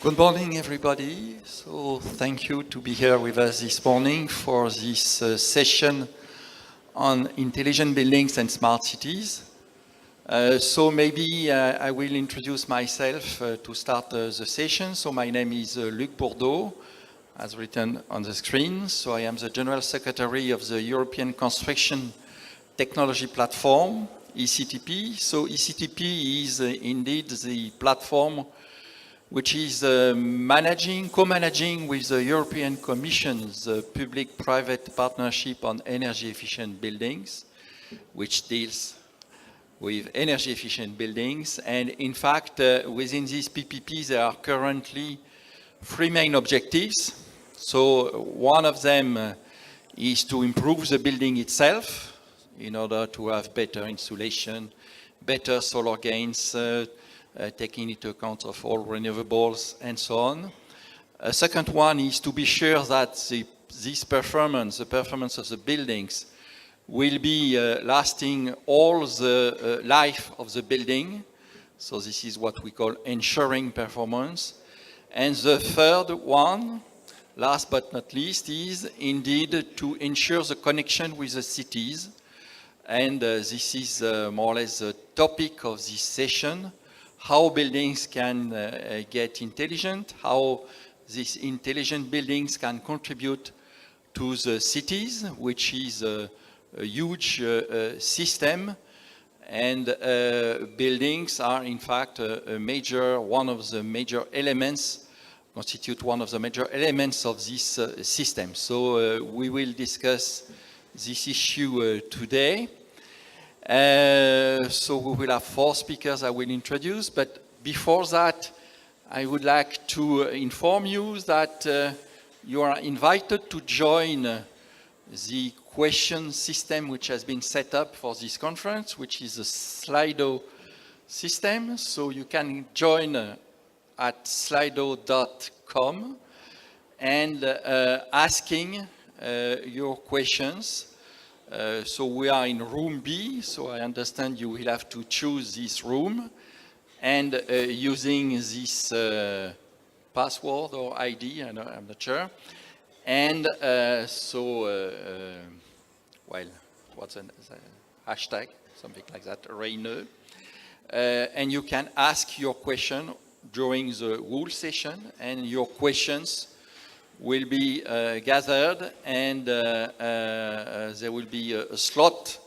Good morning, everybody. So thank you to be here with us this morning for this session on intelligent buildings and smart cities. So maybe I will introduce myself to start the session. So my name is Luc Bourdeau, as written on the screen. So I am the General Secretary of the European Construction Technology Platform, ECTP. So ECTP is indeed the platform which is co-managing with the European Commission's public-private partnership on energy-efficient buildings, which deals with energy-efficient buildings. And in fact, within these PPPs, there are currently three main objectives. So one of them is to improve the building itself in order to have better insulation, better solar gains, taking into account of all renewables and so on. A second one is to be sure that this performance, the performance of the buildings, will be lasting all the life of the building. So this is what we call ensuring performance. And the third one, last but not least, is indeed to ensure the connection with the cities. And this is more or less the topic of this session. How buildings can get intelligent, how these intelligent buildings can contribute to the cities, which is a huge system, and buildings are in fact one of the major elements of this system. So we will discuss this issue today. So we will have four speakers I will introduce, but before that, I would like to inform you that you are invited to join the question system which has been set up for this conference, which is a Slido system. So you can join at slido.com and asking your questions. So we are in room B, so I understand you will have to choose this room, and using this password or ID, I'm not sure. And what's the hashtag, something like that, REinEU. And you can ask your question during the whole session, and your questions will be gathered, and there will be a slot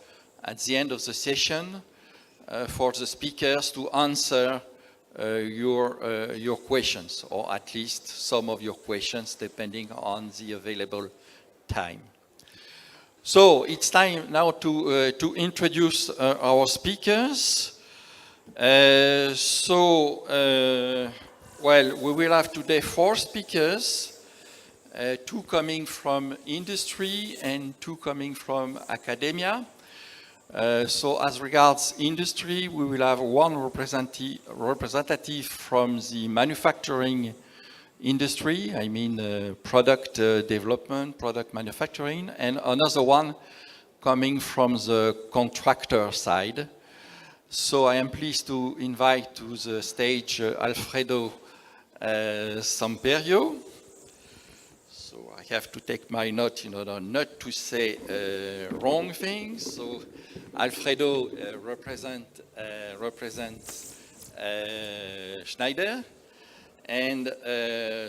at the end of the session for the speakers to answer your questions, or at least some of your questions, depending on the available time. So it's time now to introduce our speakers. We will have today four speakers. Two coming from industry and two coming from academia. So as regards industry, we will have one representative from the manufacturing industry, I mean product development, product manufacturing, and another one coming from the contractor side. So I am pleased to invite to the stage Alfredo Samperio. So I have to take my note in order not to say wrong things. So Alfredo represents Schneider, and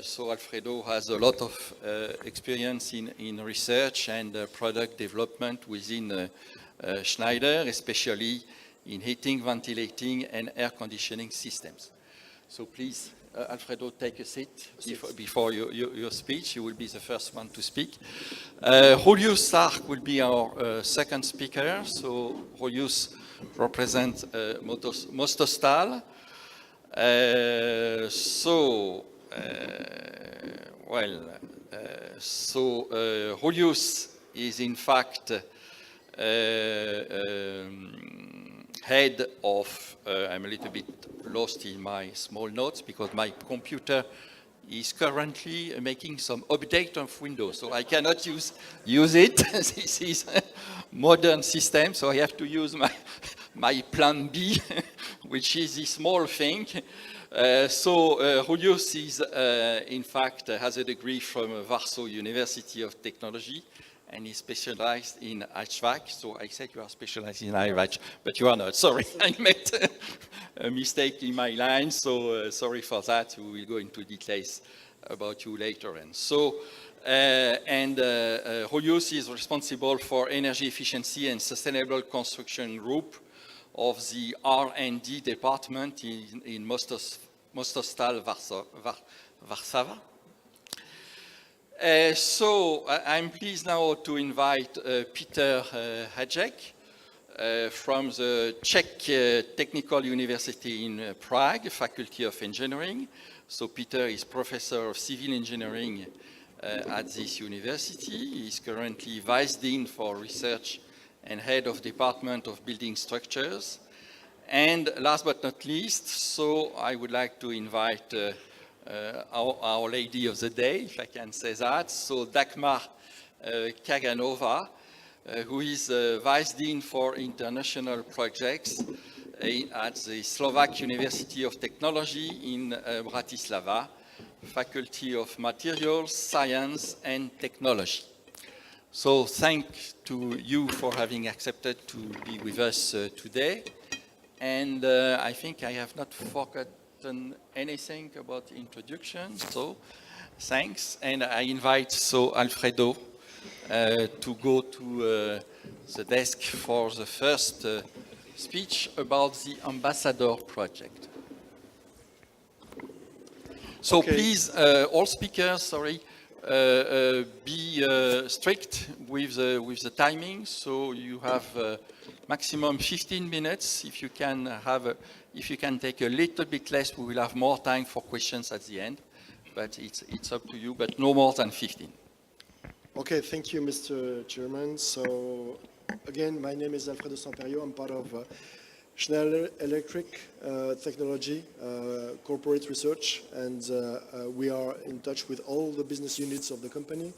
so Alfredo has a lot of experience in research and product development within Schneider, especially in heating, ventilating, and air conditioning systems. So please, Alfredo, take a seat before your speech. You will be the first one to speak. Julius Stark will be our second speaker. So Julius represents Mostostal. Julius is in fact head of, I'm a little bit lost in my small notes because my computer is currently making some update of Windows, so I cannot use it. This is a modern system, so I have to use my plan B, which is this small thing. Julius is, in fact, has a degree from Warsaw University of Technology, and he specialized in HVAC. So I said you are specialized in HVAC, but you are not. Sorry, I made a mistake in my line, so sorry for that. We will go into details about you later. And so, Julius is responsible for energy efficiency and sustainable construction group of the R&D department in Mostostal, Warszawa. I'm pleased now to invite Peter Hajek from the Czech Technical University in Prague, Faculty of Engineering. So Peter is Professor of Civil Engineering at this university. He is currently Vice Dean for Research and Head of Department of Building Structures. And last but not least, so I would like to invite our Lady of the Day, if I can say that, so Dagmar Kaganova, who is Vice Dean for International Projects at the Slovak University of Technology in Bratislava, Faculty of Materials, Science and Technology. So thanks to you for having accepted to be with us today. And I think I have not forgotten anything about introduction, so thanks. And I invite Alfredo to go to the desk for the first speech about the Ambassador project. So okay. Please, all speakers, sorry, be strict with the timing. So you have maximum 15 minutes. If you can take a little bit less, we will have more time for questions at the end. But it's up to you. But no more than 15. Okay, thank you, Mr. Chairman. So again, my name is Alfredo Samperio. I'm part of Schneider Electric Technology Corporate Research, and we are in touch with all the business units of the company.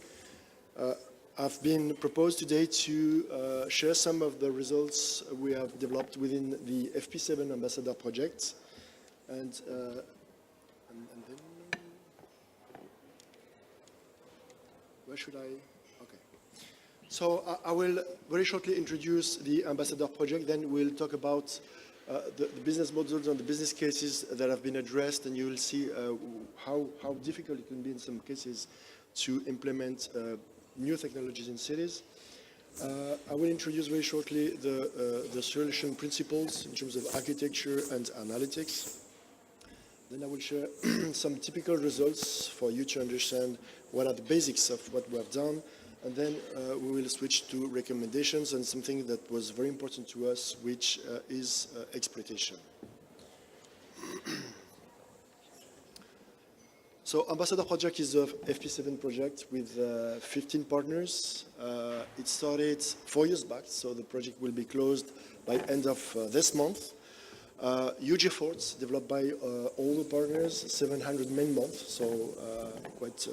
I've been proposed today to share some of the results we have developed within the FP7 Ambassador project. And then, where should I? Okay. So I will very shortly introduce the Ambassador project, then we'll talk about the business models and the business cases that have been addressed, and you will see how difficult it can be in some cases to implement new technologies in cities. I will introduce very shortly the solution principles in terms of architecture and analytics. Then I will share some typical results for you to understand what are the basics of what we have done. And then we will switch to recommendations and something that was very important to us, which is exploitation. So Ambassador project is a FP7 project with 15 partners. It started 4 years back, so the project will be closed by end of this month. Huge efforts developed by all the partners, 700 man-months, so quite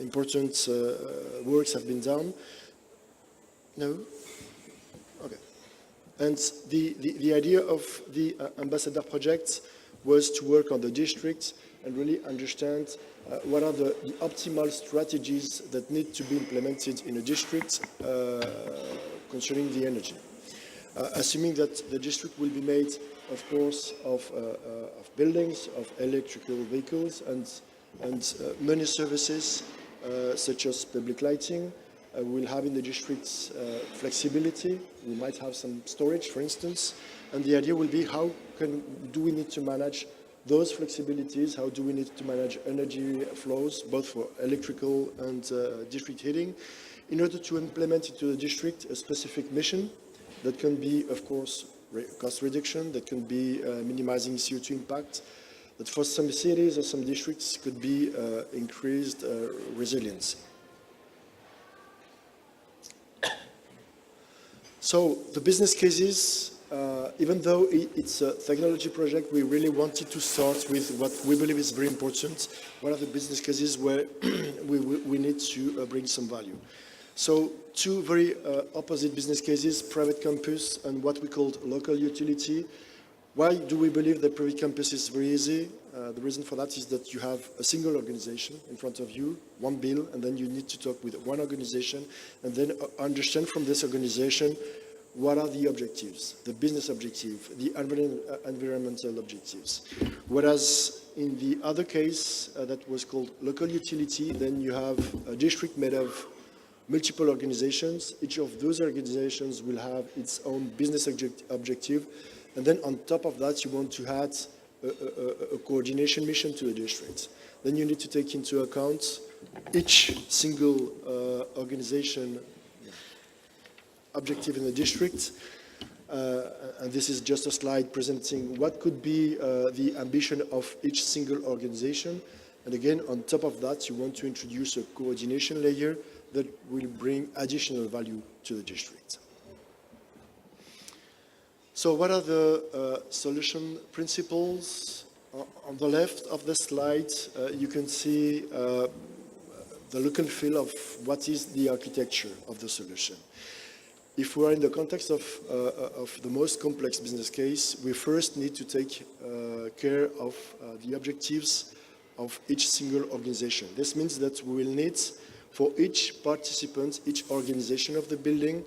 important works have been done. No? Okay. And the idea of the Ambassador project was to work on the district and really understand what are the optimal strategies that need to be implemented in a district concerning the energy. Assuming that the district will be made, of course, of buildings, of electrical vehicles, and many services such as public lighting. We'll have in the districts flexibility. We might have some storage, for instance. And the idea will be do we need to manage those flexibilities? How do we need to manage energy flows, both for electrical and district heating, in order to implement into the district a specific mission that can be, of course, cost reduction, that can be minimizing CO2 impact, that for some cities or some districts could be increased resilience. So the business cases, even though it's a technology project, we really wanted to start with what we believe is very important. What are the business cases where we need to bring some value? So two very opposite business cases, private campus and what we call local utility. Why do we believe that private campus is very easy? The reason for that is that you have a single organization in front of you, one bill, and then you need to talk with one organization and then understand from this organization what are the objectives, the business objective, the environmental objectives. Whereas in the other case that was called local utility, then you have a district made of multiple organizations. Each of those organizations will have its own business objective. And then on top of that, you want to add a coordination mission to the district. Then you need to take into account each single organization objective in the district. And this is just a slide presenting what could be the ambition of each single organization. And again, on top of that, you want to introduce a coordination layer that will bring additional value to the district. So what are the solution principles? On the left of the slide, you can see the look and feel of what is the architecture of the solution. If we are in the context of the most complex business case, we first need to take care of the objectives of each single organization. This means that we will need, for each participant, each organization of the building,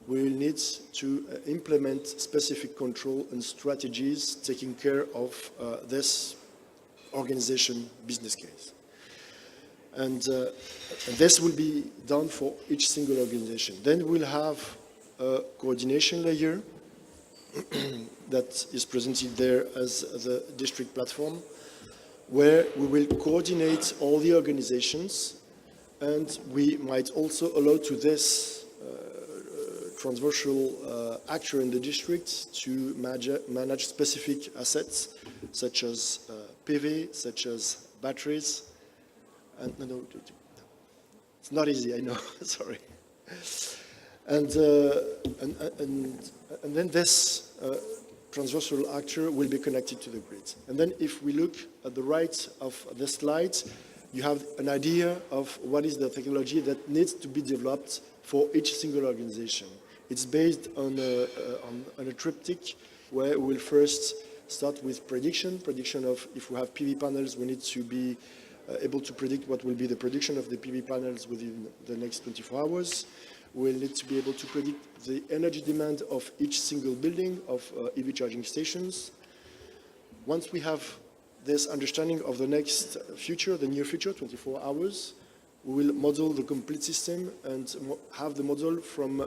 we will need to implement specific control and strategies taking care of this organization business case. And this will be done for each single organization. Then we'll have a coordination layer that is presented there as the district platform, where we will coordinate all the organizations, and we might also allow to this transversal actor in the district to manage specific assets, such as PV, such as batteries. And no, it's not easy, I know, sorry. And then this transversal actor will be connected to the grid. And then if we look at the right of the slide, you have an idea of what is the technology that needs to be developed for each single organization. It's based on a triptych where we will first start with prediction of if we have PV panels, we need to be able to predict what will be the production of the PV panels within the next 24 hours. We'll need to be able to predict the energy demand of each single building of EV charging stations. Once we have this understanding of the next future, the near future, 24 hours, we will model the complete system and have the model from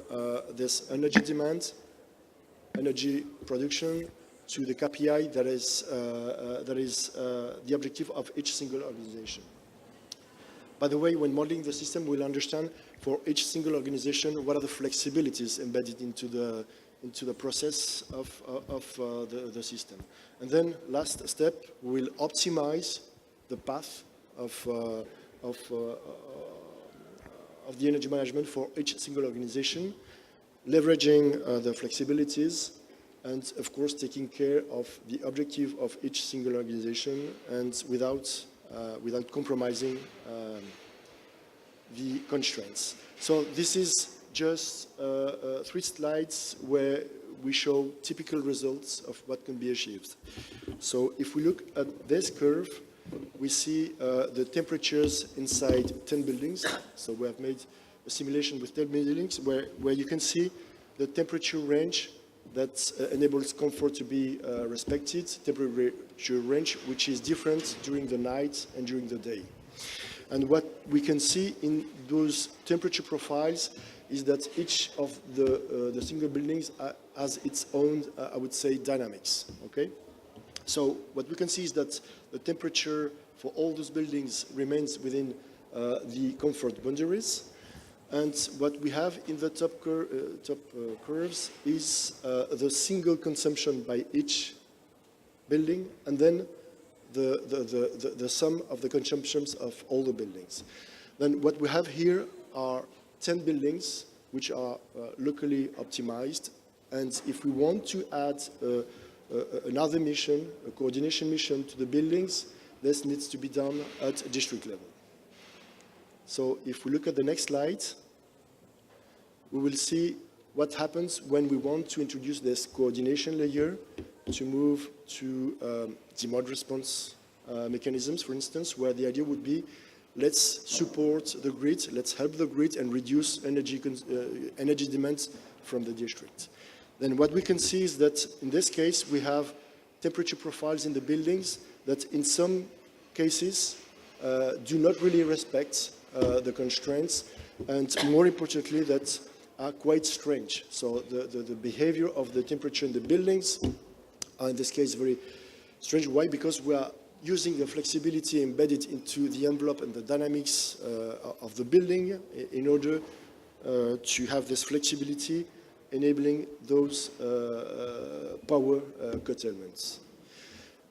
this energy demand, energy production, to the KPI that is the objective of each single organization. By the way, when modeling the system, we'll understand for each single organization what are the flexibilities embedded into the process of the system. And then, last step, we'll optimize the path of the energy management for each single organization, leveraging the flexibilities, and of course taking care of the objective of each single organization, and without compromising the constraints. So this is just 3 slides where we show typical results of what can be achieved. So if we look at this curve, we see the temperatures inside 10 buildings. So we have made a simulation with 10 buildings where you can see the temperature range that enables comfort to be respected, temperature range which is different during the night and during the day. And what we can see in those temperature profiles is that each of the single buildings has its own, I would say, dynamics, okay? So what we can see is that the temperature for all those buildings remains within the comfort boundaries. And what we have in the top curves is the single consumption by each building, and then the sum of the consumptions of all the buildings. Then what we have here are 10 buildings which are locally optimized, and if we want to add another mission, a coordination mission to the buildings, this needs to be done at a district level. So if we look at the next slide, we will see what happens when we want to introduce this coordination layer to move to demand response mechanisms, for instance, where the idea would be, let's support the grid, let's help the grid and reduce energy demand from the district. Then what we can see is that in this case, we have temperature profiles in the buildings that in some cases do not really respect the constraints, and more importantly, that are quite strange. So the behavior of the temperature in the buildings are in this case very strange. Why? Because we are using the flexibility embedded into the envelope and the dynamics of the building in order to have this flexibility enabling those power curtailments.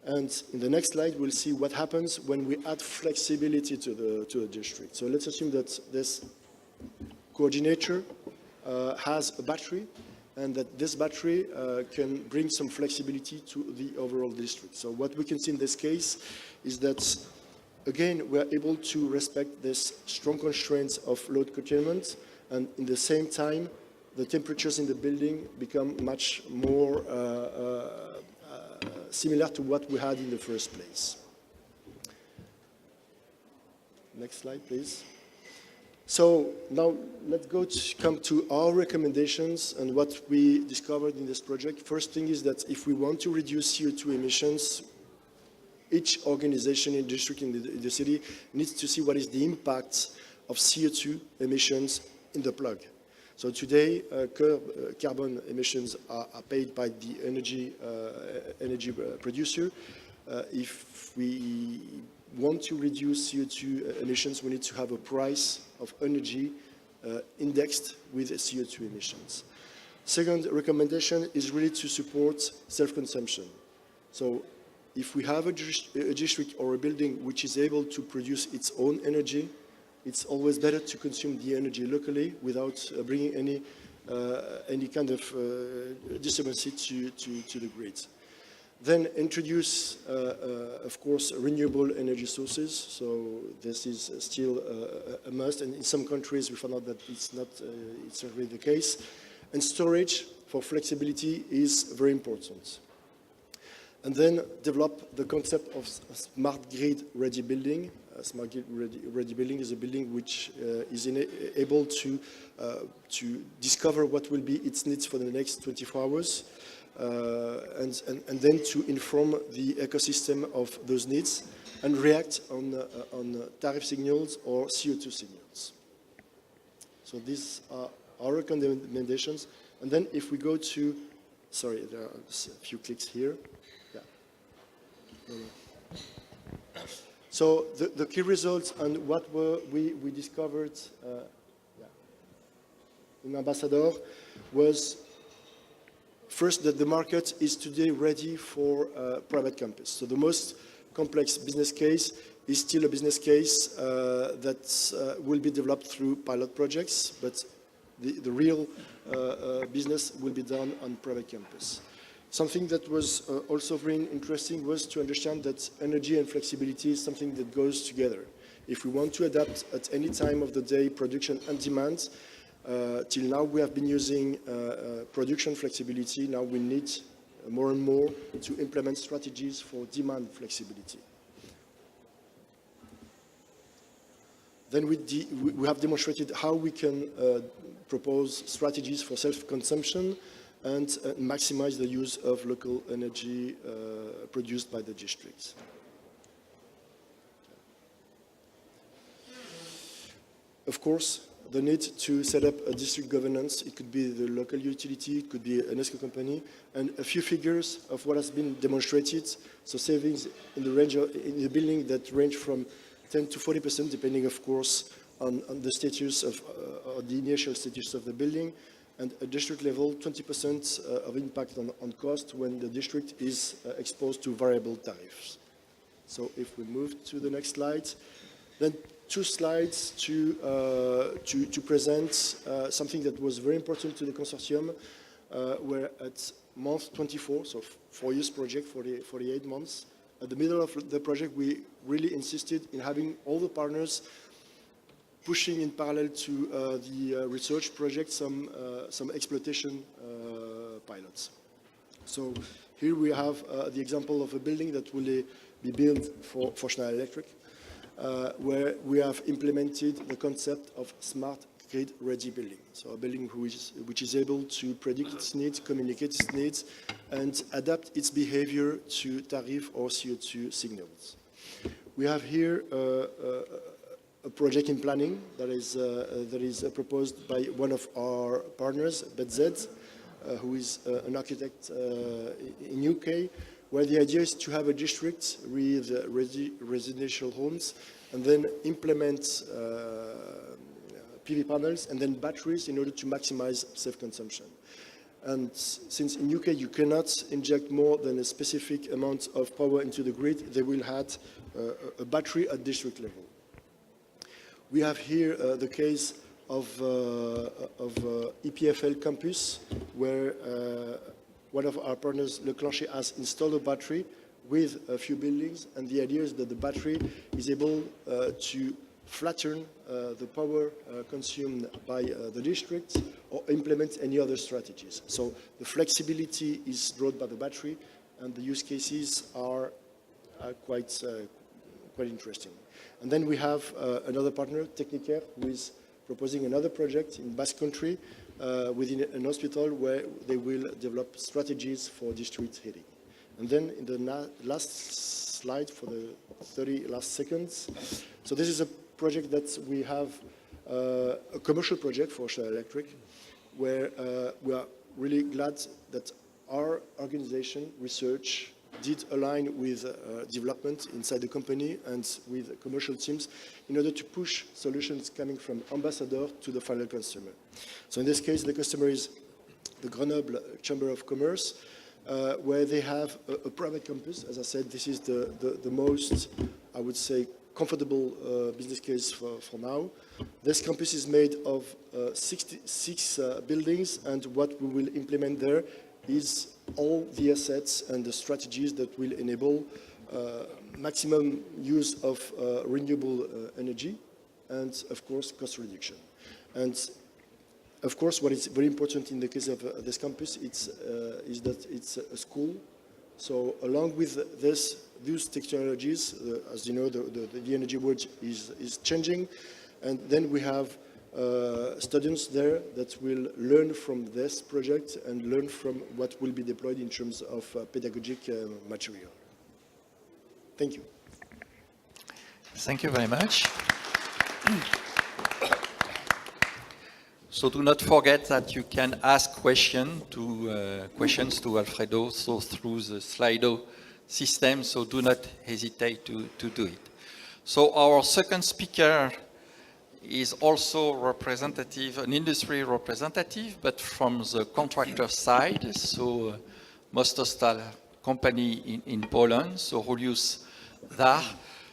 And in the next slide, we'll see what happens when we add flexibility to the district. So let's assume that this coordinator has a battery, and that this battery can bring some flexibility to the overall district. So what we can see in this case is that, again, we're able to respect this strong constraints of load curtailment, and in the same time, the temperatures in the building become much more similar to what we had in the first place. Next slide, please. So now let's come to our recommendations and what we discovered in this project. First thing is that if we want to reduce CO2 emissions, each organization in the district, in the city, needs to see what is the impact of CO2 emissions in the plug. So today, carbon emissions are paid by the energy producer. If we want to reduce CO2 emissions, we need to have a price of energy indexed with CO2 emissions. Second recommendation is really to support self-consumption. So if we have a district or a building which is able to produce its own energy, it's always better to consume the energy locally without bringing any kind of disturbance to the grid. Then introduce, of course, renewable energy sources. So this is still a must, and in some countries we found out that it's not really the case. And storage for flexibility is very important. And then develop the concept of smart grid-ready building. Smart grid-ready building is a building which is able to discover what will be its needs for the next 24 hours. And then to inform the ecosystem of those needs and react on tariff signals or CO2 signals. So these are our recommendations. And then if we go to, sorry, there are a few clicks here. Yeah. So the key results and what we discovered in Ambassador was first, that the market is today ready for private campus. So the most complex business case is still a business case that will be developed through pilot projects, but the real business will be done on private campus. Something that was also very interesting was to understand that energy and flexibility is something that goes together. If we want to adapt at any time of the day production and demand, till now we have been using production flexibility. Now we need more and more to implement strategies for demand flexibility. Then we have demonstrated how we can propose strategies for self-consumption and maximize the use of local energy produced by the districts. Of course, the need to set up a district governance. It could be the local utility, it could be an ESCO company, and a few figures of what has been demonstrated. So savings in the range of, in the building that range from 10 to 40%, depending, of course, on the status of the initial status of the building, and at district level, 20% of impact on cost when the district is exposed to variable tariffs. So if we move to the next slide, then two slides to present something that was very important to the consortium, where at month 24, so 4 years project, 48 months, at the middle of the project, we really insisted in having all the partners pushing in parallel to the research project some exploitation pilots. So here we have the example of a building that will be built for Schneider Electric, where we have implemented the concept of smart grid-ready building. So a building which is able to predict its needs, communicate its needs, and adapt its behavior to tariff or CO2 signals. We have here a project in planning that is proposed by one of our partners, BZ, who is an architect in UK, where the idea is to have a district with residential homes and then implement PV panels and then batteries in order to maximize self-consumption. And since in UK you cannot inject more than a specific amount of power into the grid, they will have a battery at district level. We have here the case of EPFL campus, where one of our partners, Le Clancher, has installed a battery with a few buildings, and the idea is that the battery is able to flatten the power consumed by the district or implement any other strategies. So the flexibility is brought by the battery, and the use cases are quite interesting. And then we have another partner, Technicaire, who is proposing another project in Basque Country within an hospital where they will develop strategies for district heating. And then in the last slide, for the 30 last seconds, so this is a project that we have, a commercial project for Schneider Electric, where we are really glad that our organization, research, did align with development inside the company and with commercial teams in order to push solutions coming from ambassador to the final consumer. So in this case, the customer is the Grenoble Chamber of Commerce, where they have a private campus. As I said, this is the most, I would say, comfortable business case for now. This campus is made of 66 buildings, and what we will implement there is all the assets and the strategies that will enable maximum use of renewable energy and, of course, cost reduction. And, of course, what is very important in the case of this campus is that it's a school. So along with these technologies, as you know, the energy world is changing. And then we have students there that will learn from this project and learn from what will be deployed in terms of pedagogic material. Thank you. Thank you very much. So do not forget that you can ask questions to Alfredo through the Slido system, so do not hesitate to do it. So our second speaker is also representative, an industry representative, but from the contractor side, so Mostostal company in Poland, so Julius Dar.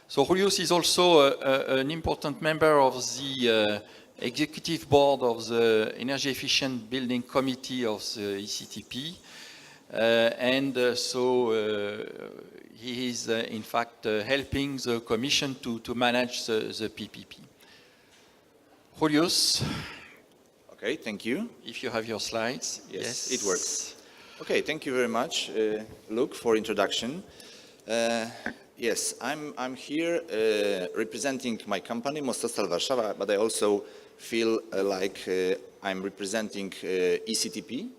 So Julius is also an important member of the executive board of the Energy Efficient Building Committee of the ECTP. So he is in fact helping the Commission to manage the PPP. Julius. Okay, thank you. If you have your slides. Yes, it works. Okay, thank you very much, Luc, for introduction. Yes, I'm here representing my company, Mostostal Warszawa, but I also feel like I'm representing ECTP,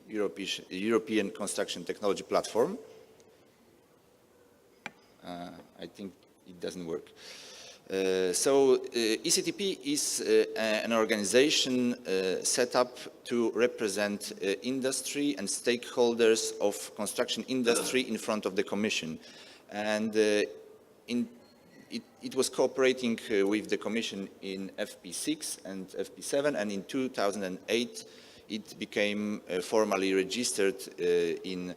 European Construction Technology Platform. I think it doesn't work. So ECTP is an organization set up to represent industry and stakeholders of construction industry in front of the Commission. And it was cooperating with the Commission in FP6 and FP7, and in 2008 it became formally registered in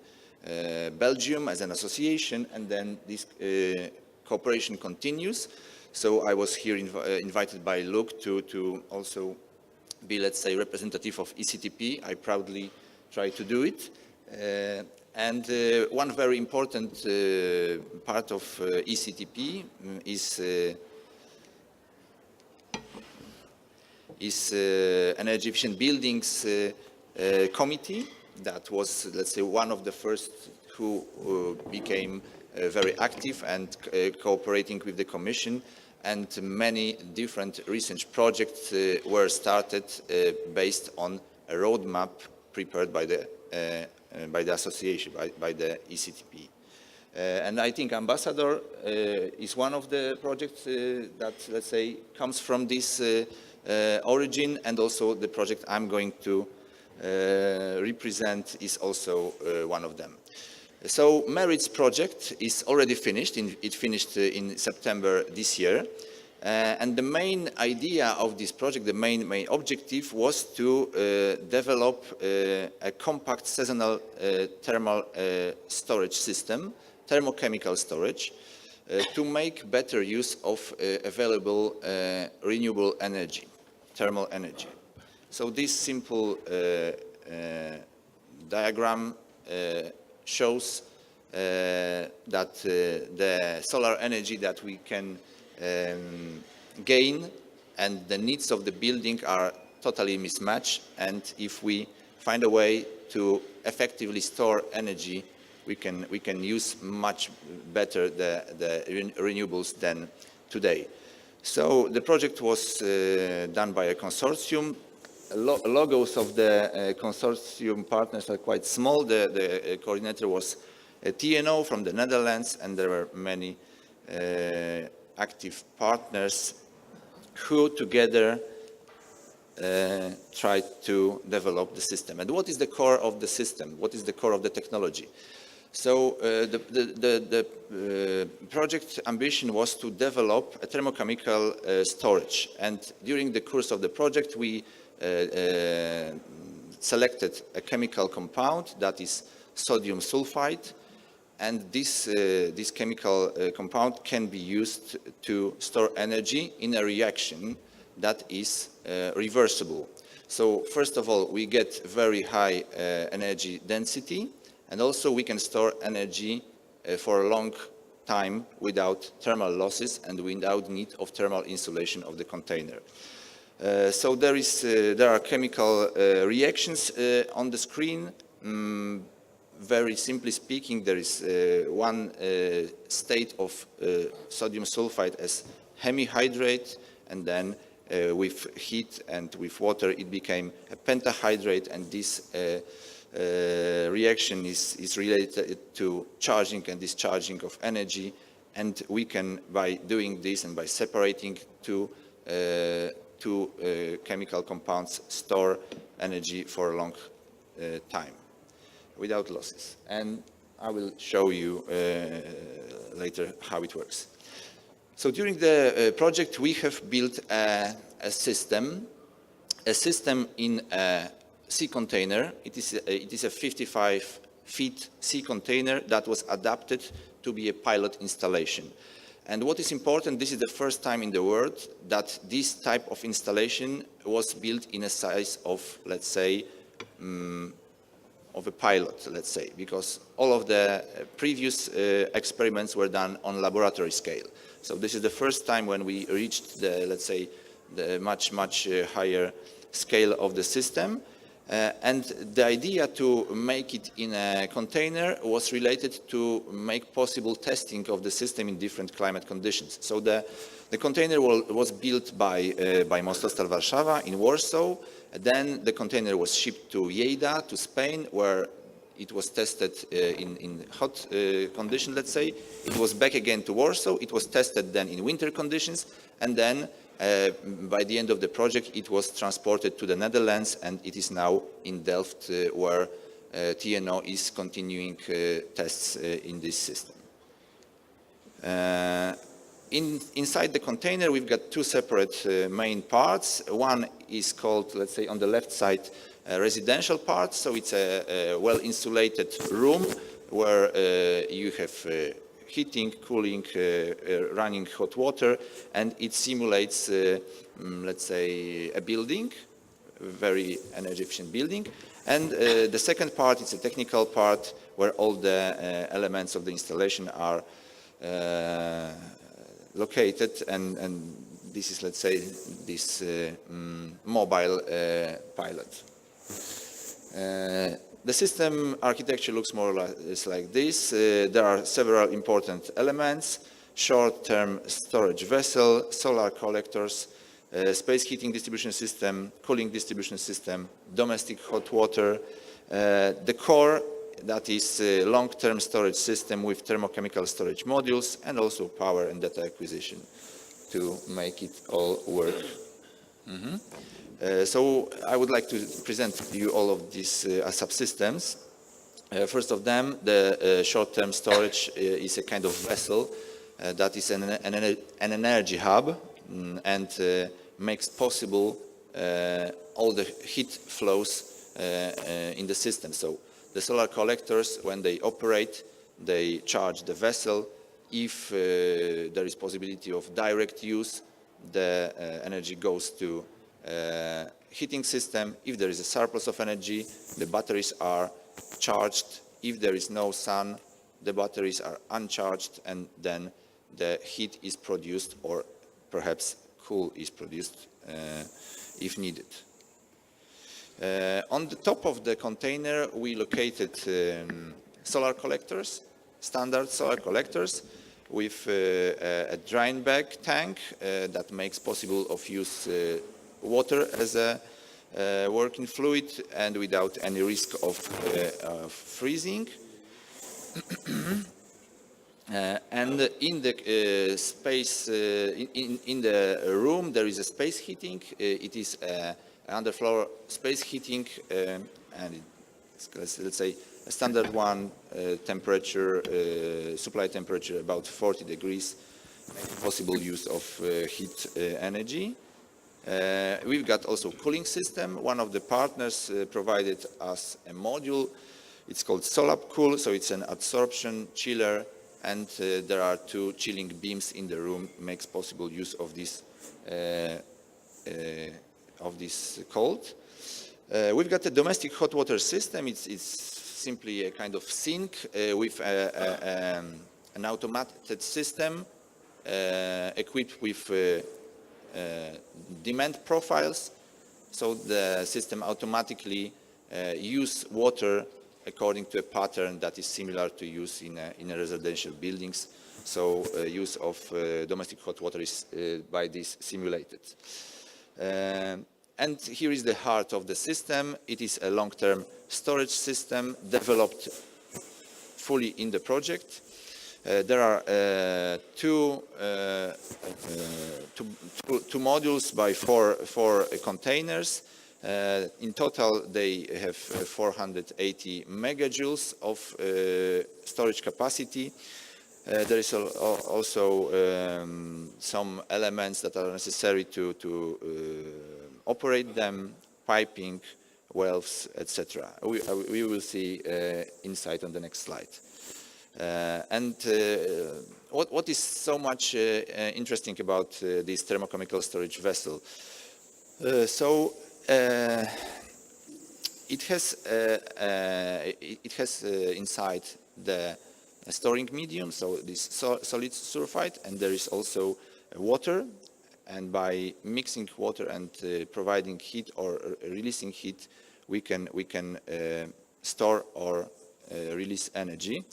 Belgium as an association, and then this cooperation continues. So I was here invited by Luc to also be, let's say, representative of ECTP. I proudly try to do it. And one very important part of ECTP is Energy Efficient Buildings Committee that was, let's say, one of the first who became very active and cooperating with the Commission, and many different research projects were started based on a roadmap prepared by the association, by the ECTP. And I think Ambassador is one of the projects that, let's say, comes from this origin, and also the project I'm going to represent is also one of them. So Merit's project is already finished. It finished in September this year. And the main idea of this project, the main objective, was to develop a compact seasonal thermal storage system, thermochemical storage, to make better use of available renewable energy, thermal energy. So this simple diagram shows that the solar energy that we can gain and the needs of the building are totally mismatched, and if we find a way to effectively store energy, we can use much better the renewables than today. So the project was done by a consortium. Logos of the consortium partners are quite small. The coordinator was TNO from the Netherlands, and there were many active partners who together tried to develop the system. And what is the core of the system? What is the core of the technology? So the project ambition was to develop a thermochemical storage. And during the course of the project, we selected a chemical compound that is sodium sulfide. And this chemical compound can be used to store energy in a reaction that is reversible. So first of all, we get very high energy density, and also we can store energy for a long time without thermal losses and without need of thermal insulation of the container. So there are chemical reactions on the screen. Very simply speaking, there is one state of sodium sulfide as hemihydrate, and then with heat and with water it became a pentahydrate, and this reaction is related to charging and discharging of energy, and we can, by doing this and by separating two chemical compounds, store energy for a long time without losses. And I will show you later how it works. So during the project, we have built a system in a sea container. It is a 55 feet sea container that was adapted to be a pilot installation. And what is important, this is the first time in the world that this type of installation was built in a size of, let's say, of a pilot, let's say, because all of the previous experiments were done on laboratory scale. So this is the first time when we reached the, let's say, the much higher scale of the system. And the idea to make it in a container was related to make possible testing of the system in different climate conditions. So the container was built by Mostostal Warszawa in Warsaw. Then the container was shipped to Lleida, to Spain, where it was tested in hot conditions, let's say. It was back again to Warsaw. It was tested then in winter conditions. And then by the end of the project, it was transported to the Netherlands, and it is now in Delft, where TNO is continuing tests in this system. Inside the container, we've got two separate main parts. One is called, let's say, on the left side, a residential part. So it's a well-insulated room where you have heating, cooling, running hot water, and it simulates, let's say, a building, a very energy-efficient building. And the second part is a technical part where all the elements of the installation are located, and this is, let's say, this mobile pilot. The system architecture looks more or less like this. There are several important elements: short-term storage vessel, solar collectors, space heating distribution system, cooling distribution system, domestic hot water, the core, that is a long-term storage system with thermochemical storage modules, and also power and data acquisition to make it all work. So I would like to present to you all of these subsystems. First of them, the short-term storage is a kind of vessel that is an energy hub and makes possible all the heat flows in the system. So the solar collectors, when they operate, they charge the vessel. If there is possibility of direct use, the energy goes to heating system. If there is a surplus of energy, the batteries are charged. If there is no sun, the batteries are uncharged, and then the heat is produced, or perhaps cool is produced if needed. On the top of the container, we located solar collectors, standard solar collectors, with a drain bag tank that makes possible of use water as a working fluid and without any risk of freezing. And in the space, in the room, there is a space heating. It is underfloor space heating, and it's, let's say, a standard one, temperature, supply temperature about 40 degrees, possible use of heat energy. We've got also cooling system. One of the partners provided us a module. It's called SolabCool, so it's an absorption chiller, and there are two chilling beams in the room, makes possible use of this cold. We've got a domestic hot water system. It's simply a kind of sink with an automated system equipped with demand profiles, so the system automatically use water according to a pattern that is similar to use in a residential buildings. So use of domestic hot water is by this simulated. And here is the heart of the system. It is a long-term storage system developed fully in the project. There are two modules by four containers. In total, they have 480 megajoules of storage capacity. There is also some elements that are necessary to operate them: piping, valves, etc. We will see inside on the next slide. What is so much interesting about this thermochemical storage vessel? It has inside the storing medium, so this solid sulfide, and there is also water. And by mixing water and providing heat or releasing heat, we can store or release energy.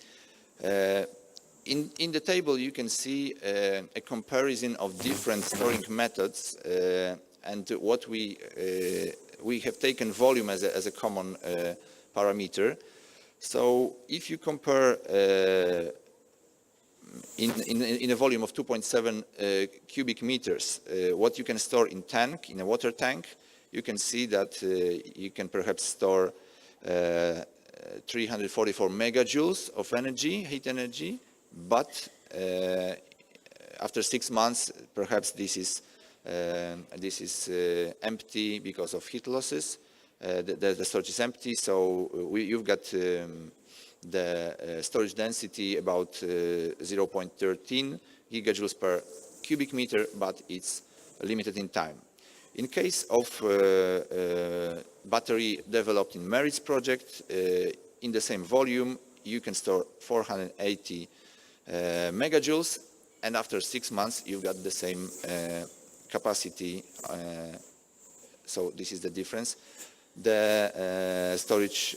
In the table, you can see a comparison of different storing methods, and what we have taken volume as a common parameter. So if you compare in a volume of 2.7 cubic meters, what you can store in a water tank, you can see that you can perhaps store 344 megajoules of energy, heat energy, but after 6 months, perhaps this is empty because of heat losses. The storage is empty, so you've got the storage density about 0.13 gigajoules per cubic meter, but it's limited in time. In case of battery developed in Merit's project, in the same volume, you can store 480 megajoules, and after 6 months, you've got the same capacity. So this is the difference. The storage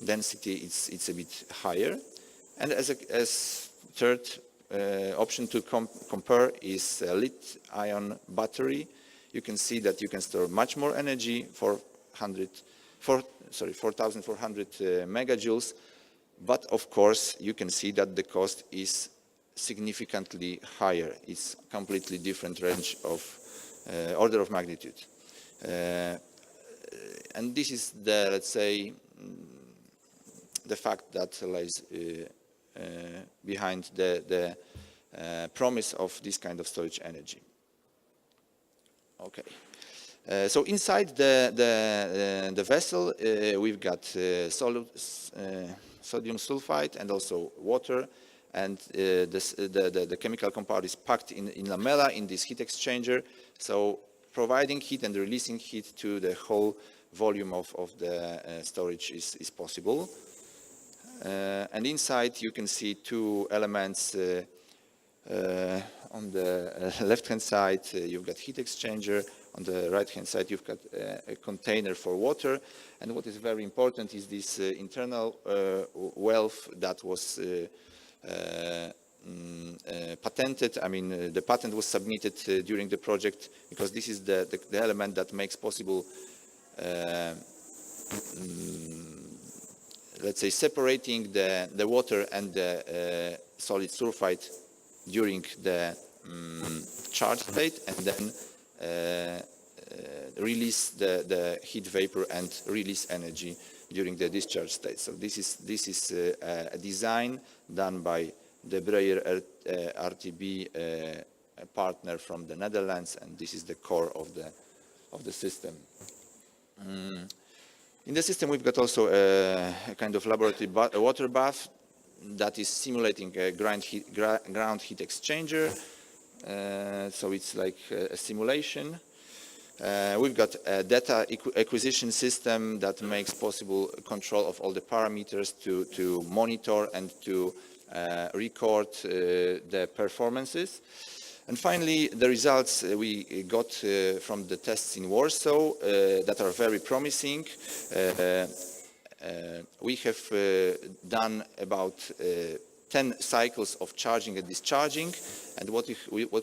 density, it's a bit higher. And as third option to compare is a lithium-ion battery. You can see that you can store much more energy for 4,400 megajoules, but of course you can see that the cost is significantly higher. It's completely different range of order of magnitude. And this is the, let's say, the fact that lies behind the promise of this kind of storage energy. Okay. So inside the vessel, we've got sodium sulfide and also water, and the chemical compound is packed in lamella in this heat exchanger, so providing heat and releasing heat to the whole volume of the storage is possible. And inside you can see two elements. On the left-hand side, you've got heat exchanger. On the right-hand side, you've got a container for water. And what is very important is this internal valve that was patented. I mean, the patent was submitted during the project because this is the element that makes possible, let's say, separating the water and the solid sulfide during the charge state, and then release the heat vapor and release energy during the discharge state. So this is a design done by the Breyer RTB partner from the Netherlands, and this is the core of the system. In the system, we've got also a kind of laboratory water bath that is simulating a ground heat exchanger. So it's like a simulation. We've got a data acquisition system that makes possible control of all the parameters to monitor and to record the performances. And finally, the results we got from the tests in Warsaw that are very promising. We have done about 10 cycles of charging and discharging, and what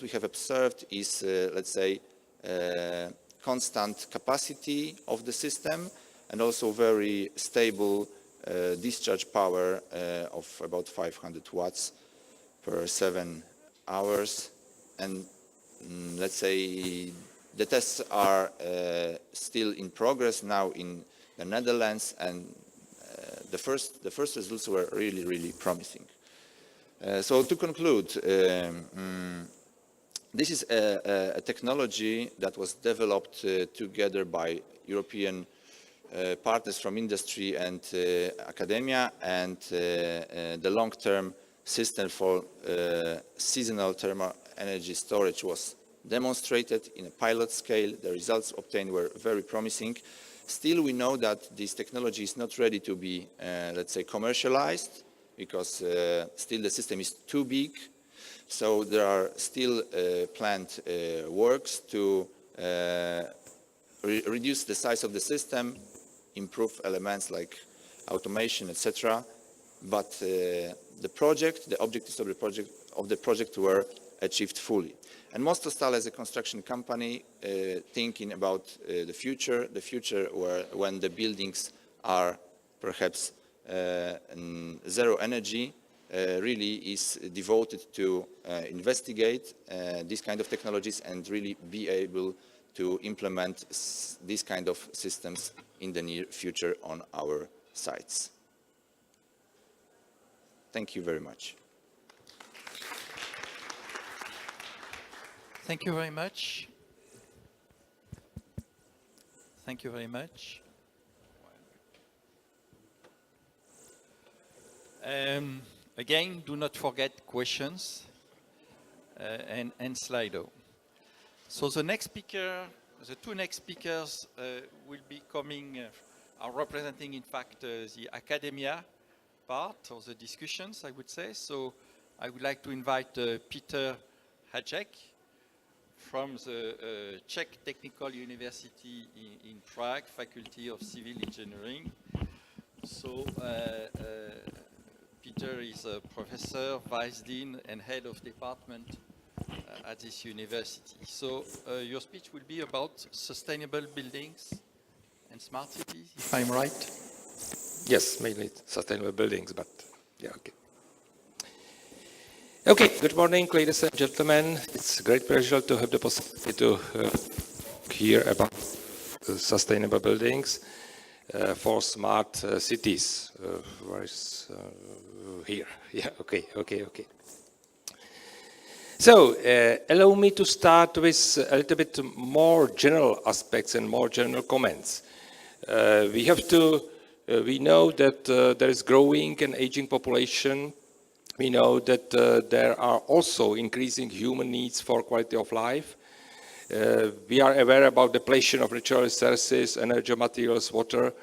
we have observed is, let's say, constant capacity of the system, and also very stable discharge power of about 500 watts per 7 hours. And let's say the tests are still in progress now in the Netherlands, and the first results were really promising. So to conclude, this is a technology that was developed together by European partners from industry and academia, and the long-term system for seasonal thermal energy storage was demonstrated in a pilot scale. The results obtained were very promising. Still, we know that this technology is not ready to be, let's say, commercialized, because still the system is too big. So there are still planned works to reduce the size of the system, improve elements like automation, etc. But the objectives of the project were achieved fully. And Mostostal, as a construction company, thinking about the future when the buildings are perhaps zero energy, really is devoted to investigate these kind of technologies and really be able to implement these kind of systems in the near future on our sites. Thank you very much. Thank you very much. Thank you very much. Again, do not forget questions and Slido. So the next speaker, the two next speakers will be coming, are representing, in fact, the academia part of the discussions, I would say. So I would like to invite Peter Hacek from the Czech Technical University in Prague, Faculty of Civil Engineering. So, Peter is a professor, vice dean, and head of department at this university. So, your speech will be about sustainable buildings and smart cities, if I'm right? Yes, mainly sustainable buildings, but yeah, okay. Okay, good morning, ladies and gentlemen. It's a great pleasure to have the possibility to hear about sustainable buildings for smart cities. Where is here? Yeah, okay. So, allow me to start with a little bit more general aspects and more general comments. We know that there is growing and aging population. We know that there are also increasing human needs for quality of life. We are aware about depletion of natural resources, energy, materials, water,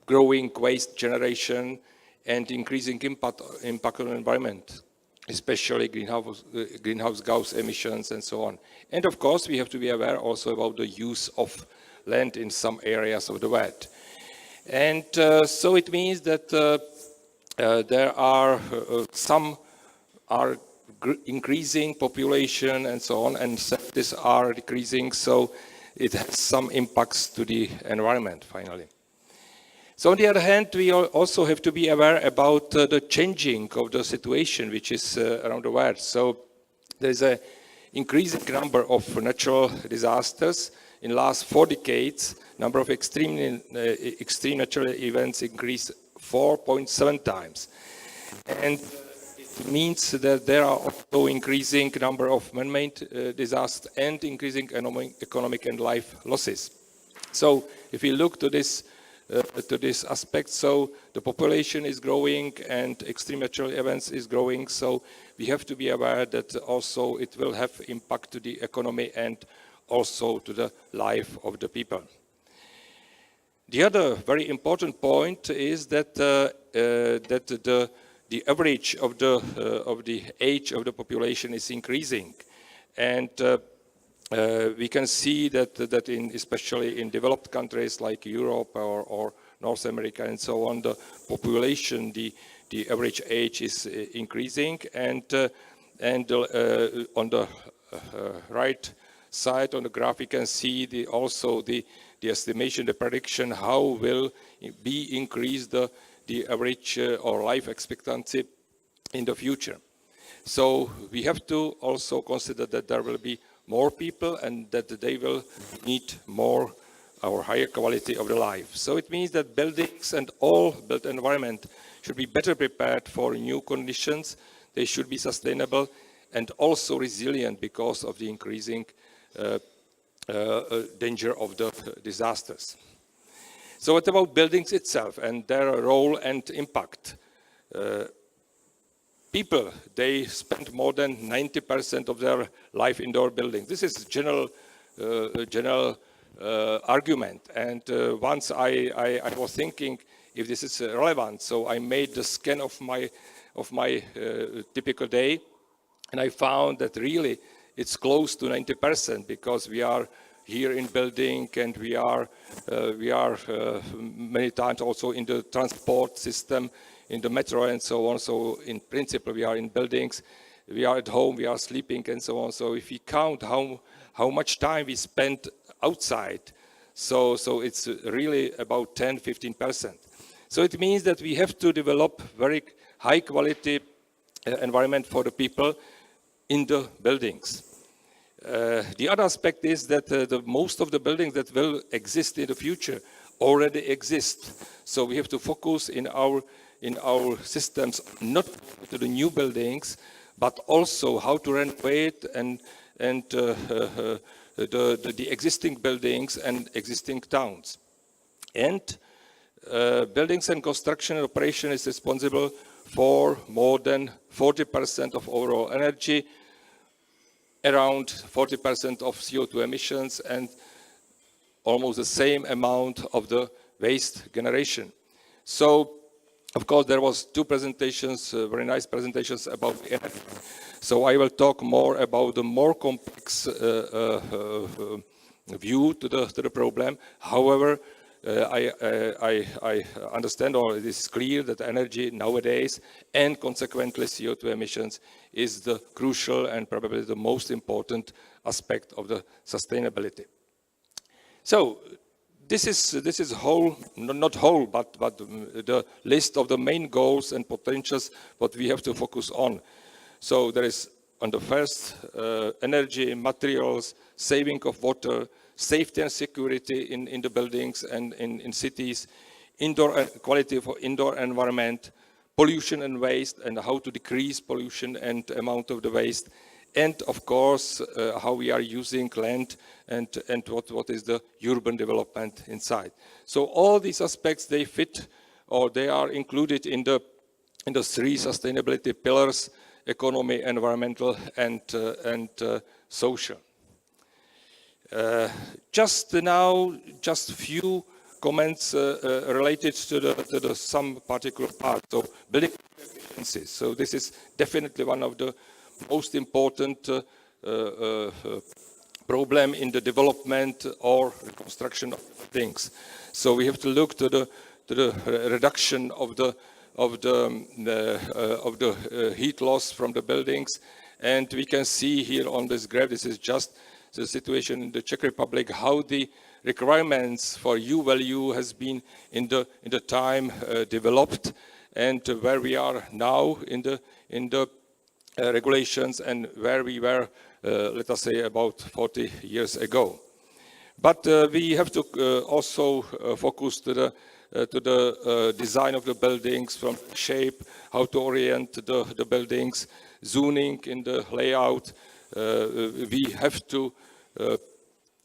growing waste generation, and increasing impact on the environment, especially greenhouse gas emissions and so on. And of course, we have to be aware also about the use of land in some areas of the world. And so it means that there are some are increasing population and so on, and cities are decreasing, so it has some impacts to the environment finally. So on the other hand, we also have to be aware about the changing of the situation which is around the world. So there is an increasing number of natural disasters. In the last 4 decades, number of extreme natural events increased 4.7 times. And it means that there are also increasing number of man-made disasters and increasing economic and life losses. So if we look to this aspect, so the population is growing and extreme natural events is growing, so we have to be aware that also it will have impact to the economy and also to the life of the people. The other very important point is that the average of the age of the population is increasing, and we can see that especially in developed countries like Europe or North America and so on, the population, the average age is increasing, and on the right side on the graph you can see also the estimation, the prediction how will be increased the average or life expectancy in the future. So we have to also consider that there will be more people and that they will need more or higher quality of the life. So it means that buildings and all built environment should be better prepared for new conditions. They should be sustainable and also resilient because of the increasing danger of the disasters. So what about buildings itself and their role and impact? People, they spend more than 90% of their life indoor buildings. This is general argument. And once I was thinking if this is relevant, so I made the scan of my typical day, and I found that really it's close to 90% because we are here in building and we are many times also in the transport system, in the metro and so on. So in principle we are in buildings, we are at home, we are sleeping and so on. So if we count how much time we spend outside, so it's really about 10-15%. So it means that we have to develop very high quality environment for the people in the buildings. The other aspect is that most of the buildings that will exist in the future already exist. So we have to focus in our systems not to the new buildings, but also how to renovate and the existing buildings and existing towns. And buildings and construction and operation is responsible for more than 40% of overall energy, around 40% of CO2 emissions, and almost the same amount of the waste generation. So, of course, there was 2 presentations, very nice presentations about the energy. So I will talk more about the more complex view to the problem. However, I understand, or it is clear that energy nowadays and consequently CO2 emissions is the crucial and probably the most important aspect of the sustainability. So this is whole, not whole, but the list of the main goals and potentials what we have to focus on. So there is on the first, energy, materials, saving of water, safety and security in the buildings and in cities, indoor quality for indoor environment, pollution and waste, and how to decrease pollution and amount of the waste, and of course how we are using land and what is the urban development inside. So all these aspects, they fit or they are included in the three sustainability pillars: economy, environmental, and social. Just few comments related to some particular part. So building efficiency. So this is definitely one of the most important problem in the development or construction of things. So we have to look to the reduction of the heat loss from the buildings, and we can see here on this graph, this is just the situation in the Czech Republic, how the requirements for U value has been in the time developed, and where we are now in the regulations and where we were, let us say, about 40 years ago. But we have to also focus to the design of the buildings, from shape, how to orient the buildings, zoning in the layout. We have to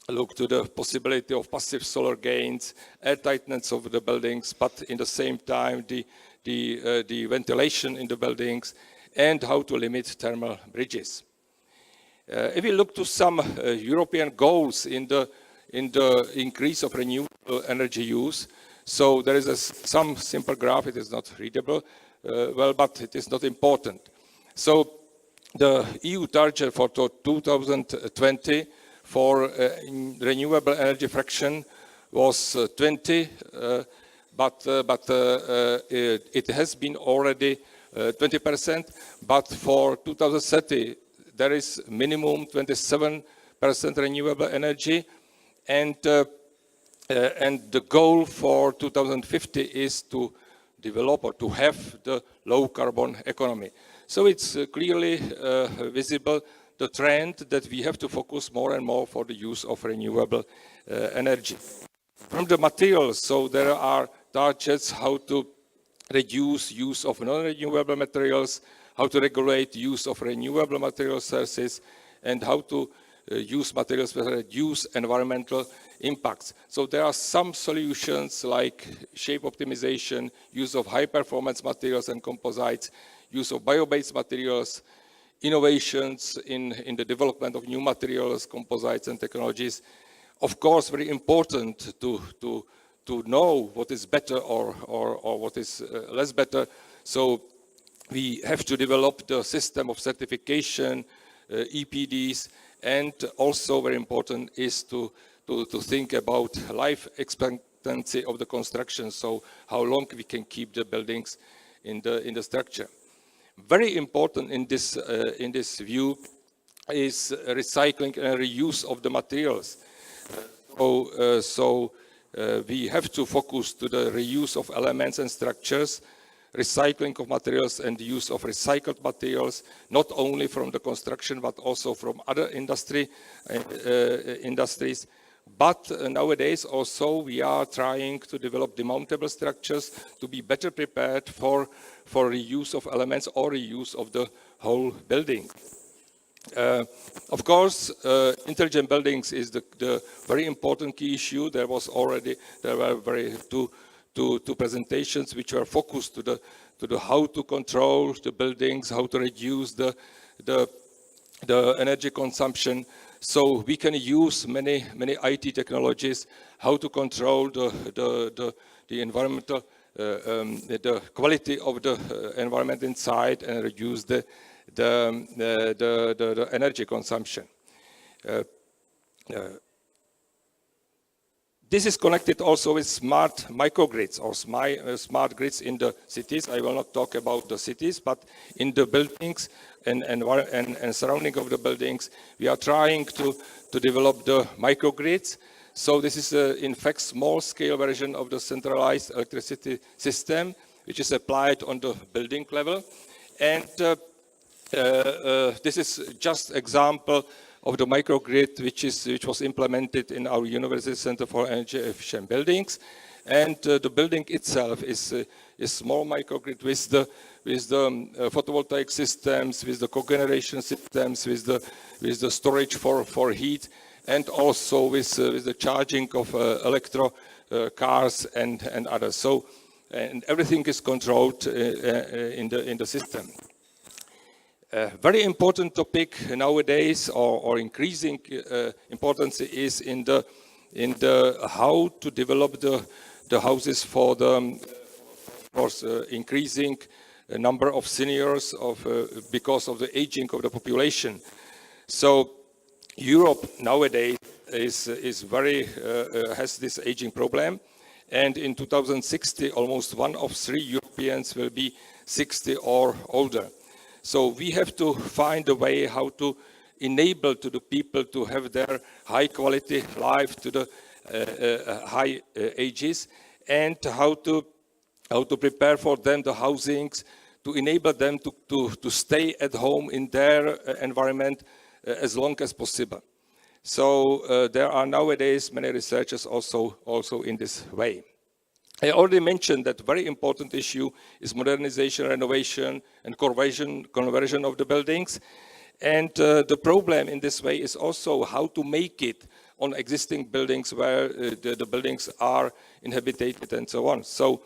look to the possibility of passive solar gains, airtightness of the buildings, but in the same time the ventilation in the buildings, and how to limit thermal bridges. If we look to some European goals in the increase of renewable energy use, so there is some simple graph. It is not readable well, but it is not important. So the EU target for 2020 for renewable energy fraction was 20, but it has been already 20%, but for 2030 there is minimum 27% renewable energy, and the goal for 2050 is to develop or to have the low carbon economy. So it's clearly visible the trend that we have to focus more and more for the use of renewable energy. From the materials, so there are targets how to reduce use of non-renewable materials, how to regulate use of renewable material sources, and how to use materials that reduce environmental impacts. So there are some solutions like shape optimization, use of high-performance materials and composites, use of bio-based materials, innovations in the development of new materials, composites, and technologies. Of course, very important to know what is better or what is less better. So we have to develop the system of certification, EPDs, and also very important is to think about life expectancy of the construction, so how long we can keep the buildings in the structure. Very important in this view is recycling and reuse of the materials. So we have to focus to the reuse of elements and structures, recycling of materials and the use of recycled materials, not only from the construction but also from other industries. But nowadays also we are trying to develop demountable structures to be better prepared for reuse of elements or reuse of the whole building. Of course, intelligent buildings is the very important key issue. There were two presentations which were focused to the how to control the buildings, how to reduce the energy consumption. So we can use many IT technologies, how to control the environmental, the quality of the environment inside and reduce the energy consumption. This is connected also with smart microgrids or smart grids in the cities. I will not talk about the cities, but in the buildings and surrounding of the buildings, we are trying to develop the microgrids. So this is, in fact, small-scale version of the centralized electricity system, which is applied on the building level. And this is just example of the microgrid which was implemented in our University Center for Energy Efficient Buildings. And the building itself is a small microgrid with the photovoltaic systems, with the cogeneration systems, with the storage for heat, and also with the charging of electro cars and others. So, and everything is controlled in the system. Very important topic nowadays, or increasing importance, is in the how to develop the houses for the increasing number of seniors because of the aging of the population. So Europe nowadays is very has this aging problem, and in 2060 almost 1 of 3 Europeans will be 60 or older. So we have to find a way how to enable to the people to have their high quality life to the high ages, and how to prepare for them the housings, to enable them to stay at home in their environment as long as possible. So there are nowadays many researchers also in this way. I already mentioned that very important issue is modernization, renovation, and conversion of the buildings. And the problem in this way is also how to make it on existing buildings where the buildings are inhabited and so on. So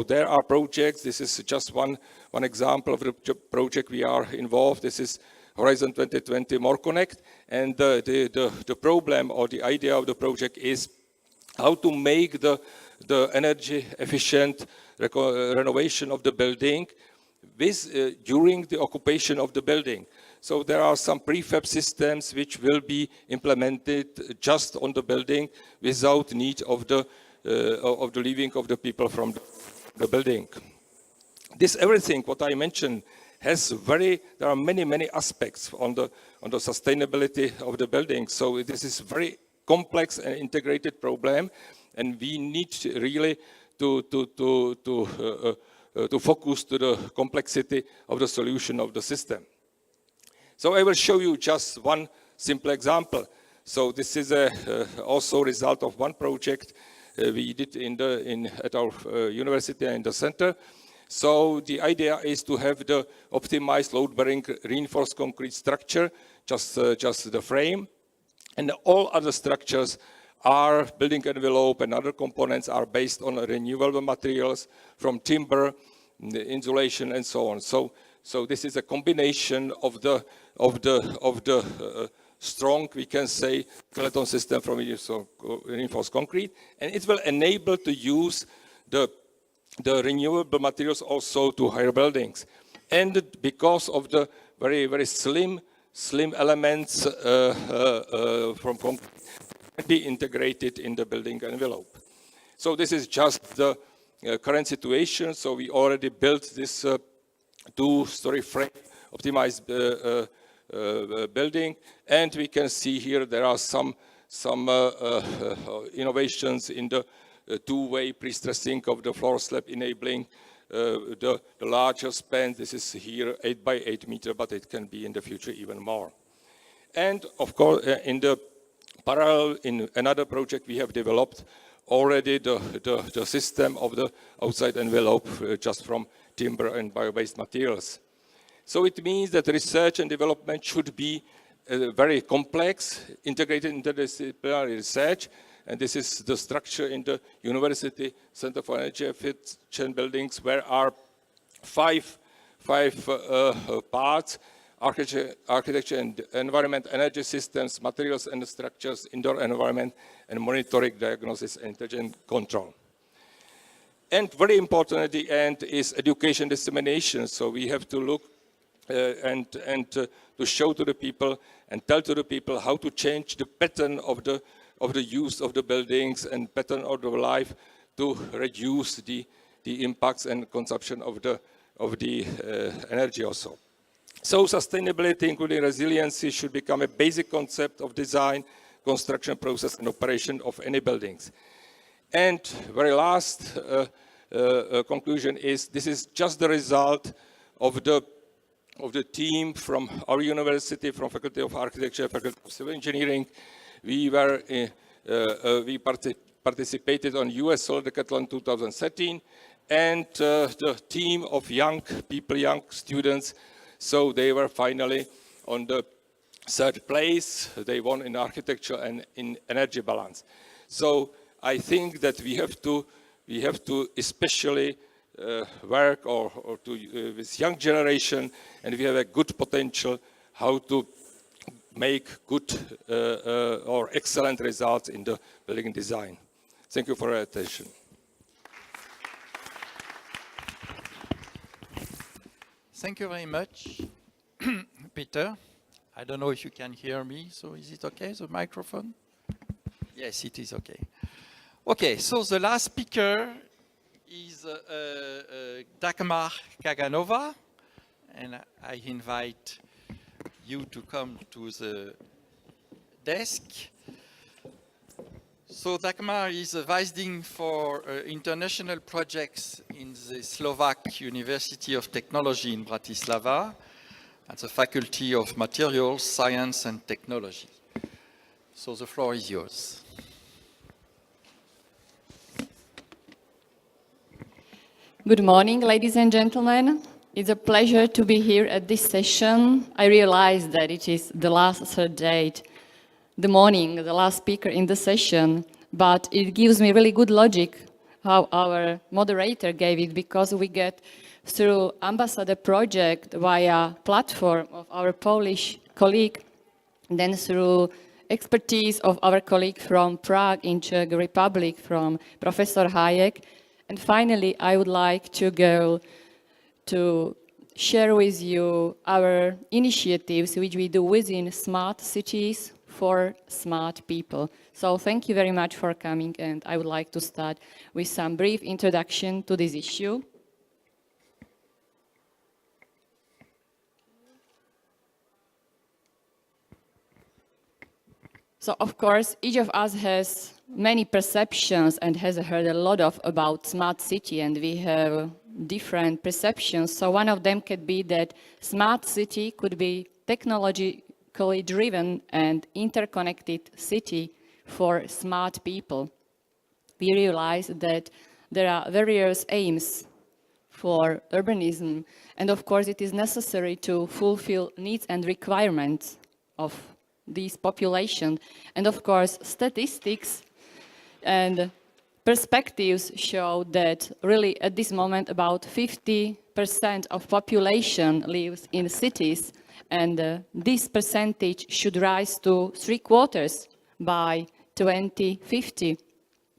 there are projects. This is just one example of the project we are involved. This is Horizon 2020 More Connect. And the problem or the idea of the project is how to make the energy efficient renovation of the building during the occupation of the building. So there are some prefab systems which will be implemented just on the building without need of the leaving of the people from the building. This everything what I mentioned there are many aspects on the sustainability of the building. So this is very complex and integrated problem, and we need really to focus to the complexity of the solution of the system. So I will show you just one simple example. So this is also result of one project we did at our university and the center. So the idea is to have the optimized load-bearing reinforced concrete structure, just the frame, and all other structures are building envelope and other components are based on renewable materials from timber, the insulation, and so on. So this is a combination of the strong, we can say, skeleton system from reinforced concrete, and it will enable to use the renewable materials also to higher buildings. And because of the very slim elements from concrete can be integrated in the building envelope. So this is just the current situation. So we already built this 2-story frame optimized building, and we can see here there are some innovations in the two-way pre-stressing of the floor slab, enabling the larger span. This is here 8 by 8 meter, but it can be in the future even more. And of course, in the parallel, in another project we have developed already the system of the outside envelope just from timber and bio-based materials. So it means that research and development should be very complex, integrated interdisciplinary research, and this is the structure in the University Center for Energy Efficient Buildings, where are five parts: architecture and environment, energy systems, materials and structures, indoor environment, and monitoring, diagnosis, and intelligent control. And very important at the end is education dissemination. So we have to look to show to the people and tell to the people how to change the pattern of the of the use of the buildings and pattern of the life to reduce the impacts and consumption of the energy also. So sustainability, including resiliency, should become a basic concept of design, construction process and operation of any buildings. And very last conclusion is this is just the result of the team from our university, from Faculty of Architecture, Faculty of Civil Engineering. We participated on US Solar Decathlon 2013, and the team of young people, young students, so they were finally on the third place. They won in architecture and in energy balance. So I think that we have to especially work with young generation, and we have a good potential how to make good or excellent results in the building design. Thank you for your attention. Thank you very much, Peter. I don't know if you can hear me, so is it okay, the microphone? Yes, it is okay. Okay, so the last speaker is Dagmar Kaganova, and I invite you to come to the desk. So Dagmar is a Vice Dean for International Projects in the Slovak University of Technology in Bratislava at the Faculty of Materials, Science and Technology. So the floor is yours. Good morning, ladies and gentlemen. It's a pleasure to be here at this session. I realize that it is the last third date, the morning, the last speaker in the session, but it gives me really good logic how our moderator gave it, because we get through ambassador project via platform of our Polish colleague, then through expertise of our colleague from Prague in Czech Republic, from Professor Hayek. And finally, I would like to go to share with you our initiatives which we do within smart cities for smart people. So thank you very much for coming, and I would like to start with some brief introduction to this issue. So of course, each of us has many perceptions and has heard a lot about smart city, and we have different perceptions. So one of them could be that smart city could be technologically driven and interconnected city for smart people. We realize that there are various aims for urbanism, and of course it is necessary to fulfill needs and requirements of this population. And of course statistics and perspectives show that really at this moment about 50% of population lives in cities, and this percentage should rise to 3/4 by 2050.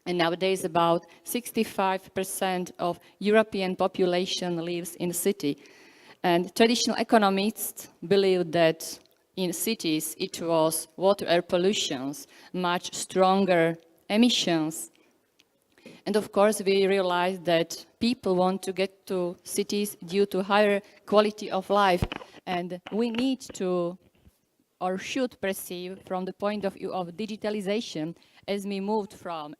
And nowadays about 65% of European population lives in city. And traditional economists believe that in cities it was water air pollutions, much stronger emissions. And of course we realize that people want to get to cities due to higher quality of life, and we need to or should perceive from the point of view of digitalization, as we moved from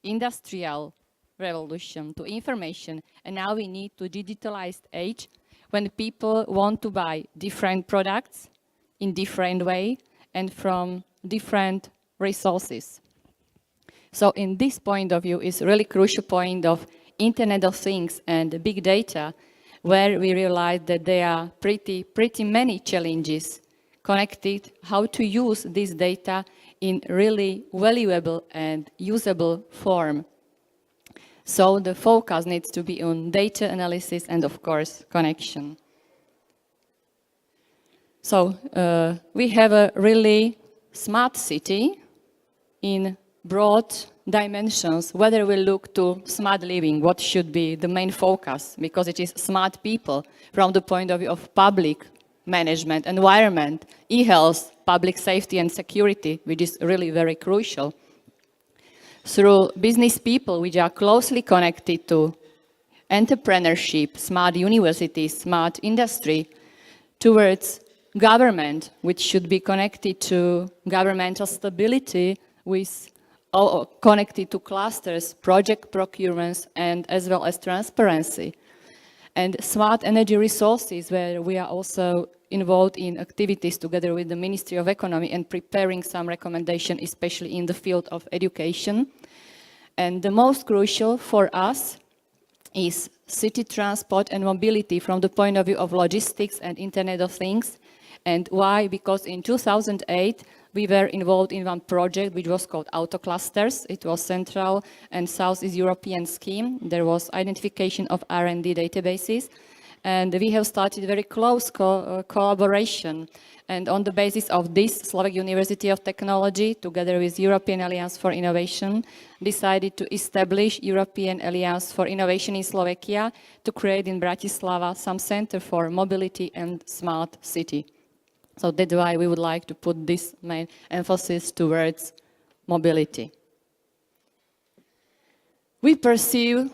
industrial revolution to information, and now we need to digitalized age when people want to buy different products in different way and from different resources. So in this point of view is really crucial point of Internet of Things and big data, where we realize that there are pretty many challenges connected how to use this data in really valuable and usable form. So the focus needs to be on data analysis and of course connection. So we have a really smart city in broad dimensions. Whether we look to smart living, what should be the main focus, because it is smart people from the point of view of public management, environment, e-health, public safety and security, which is really very crucial. Through business people which are closely connected to entrepreneurship, smart universities, smart industry, towards government, which should be connected to governmental stability with connected to clusters, project procurements, and as well as transparency. And smart energy resources, where we are also involved in activities together with the Ministry of Economy and preparing some recommendation, especially in the field of education. And the most crucial for us is city transport and mobility from the point of view of logistics and Internet of Things. And why? Because in 2008, we were involved in one project which was called Auto Clusters. It was Central and Southeast European scheme. There was identification of R&D databases. And we have started very close collaboration. And on the basis of this, Slovak University of Technology, together with European Alliance for Innovation, decided to establish European Alliance for Innovation in Slovakia to create in Bratislava some center for mobility and smart city. So that's why we would like to put this main emphasis towards mobility. We perceive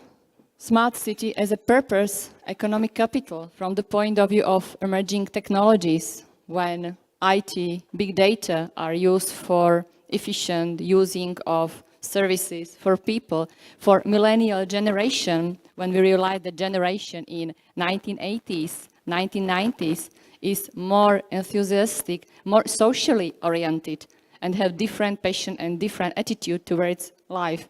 smart city as a purpose economic capital from the point of view of emerging technologies, when IT, big data are used for efficient using of services for people, for millennial generation, when we realize the generation in 1980s, 1990s is more enthusiastic, more socially oriented, and have different passion and different attitude towards life.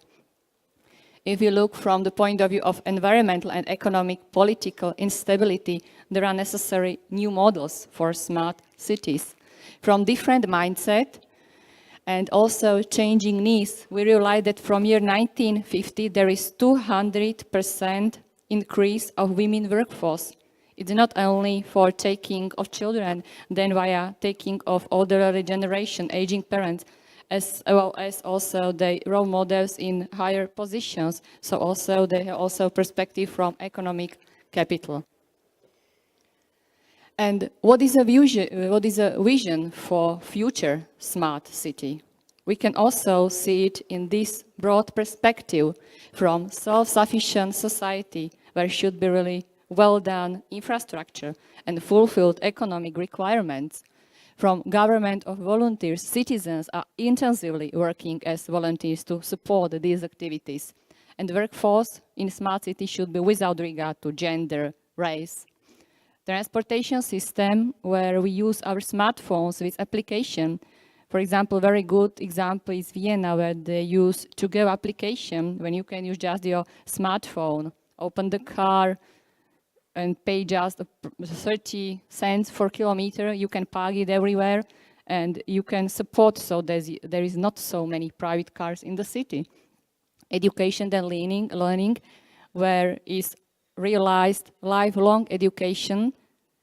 If you look from the point of view of environmental and economic political instability, there are necessary new models for smart cities. From different mindset and also changing needs, we realize that from year 1950, there is 200% increase of women workforce. It's not only for taking of children, then via taking of elderly generation, aging parents, as well as also the role models in higher positions. So also they have also perspective from economic capital. And what is a vision for future smart city? We can also see it in this broad perspective from self-sufficient society, where should be really well-done infrastructure and fulfilled economic requirements. From government of volunteers, citizens are intensively working as volunteers to support these activities. And the workforce in smart city should be without regard to gender, race. Transportation system, where we use our smartphones with application. For example, very good example is Vienna, where they use to-go application, when you can use just your smartphone, open the car, and pay just 30 cents per kilometer. You can park it everywhere, and you can support, so there is not so many private cars in the city. Education and learning, where is realized lifelong education,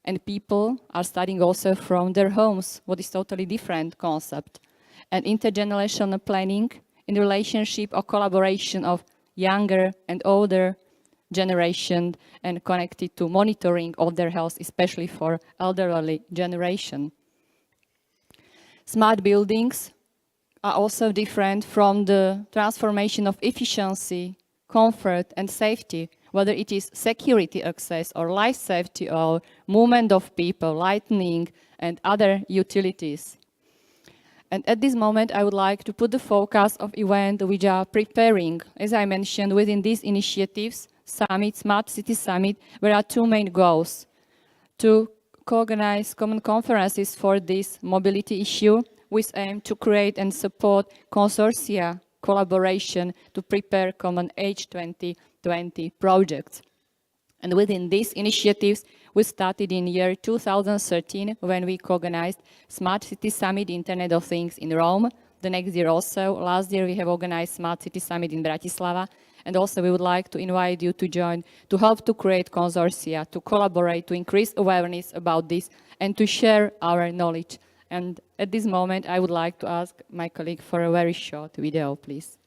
and people are studying also from their homes, what is totally different concept. And intergenerational planning in relationship or collaboration of younger and older generation and connected to monitoring of their health, especially for elderly generation. Smart buildings are also different from the transformation of efficiency, comfort and safety, whether it is security access or life safety or movement of people, lighting and other utilities. And at this moment, I would like to put the focus of events which are preparing, as I mentioned, within these initiatives, Summit, Smart City Summit, there are two main goals: to organize common conferences for this mobility issue, with aim to create and support consortia collaboration to prepare common H2020 projects. And within these initiatives, we started in year 2013 when we organized Smart City Summit Internet of Things in Rome. The next year also, last year we have organized Smart City Summit in Bratislava. And also we would like to invite you to join, to help to create consortia, to collaborate, to increase awareness about this, and to share our knowledge. And at this moment, I would like to ask my colleague for a very short video, please.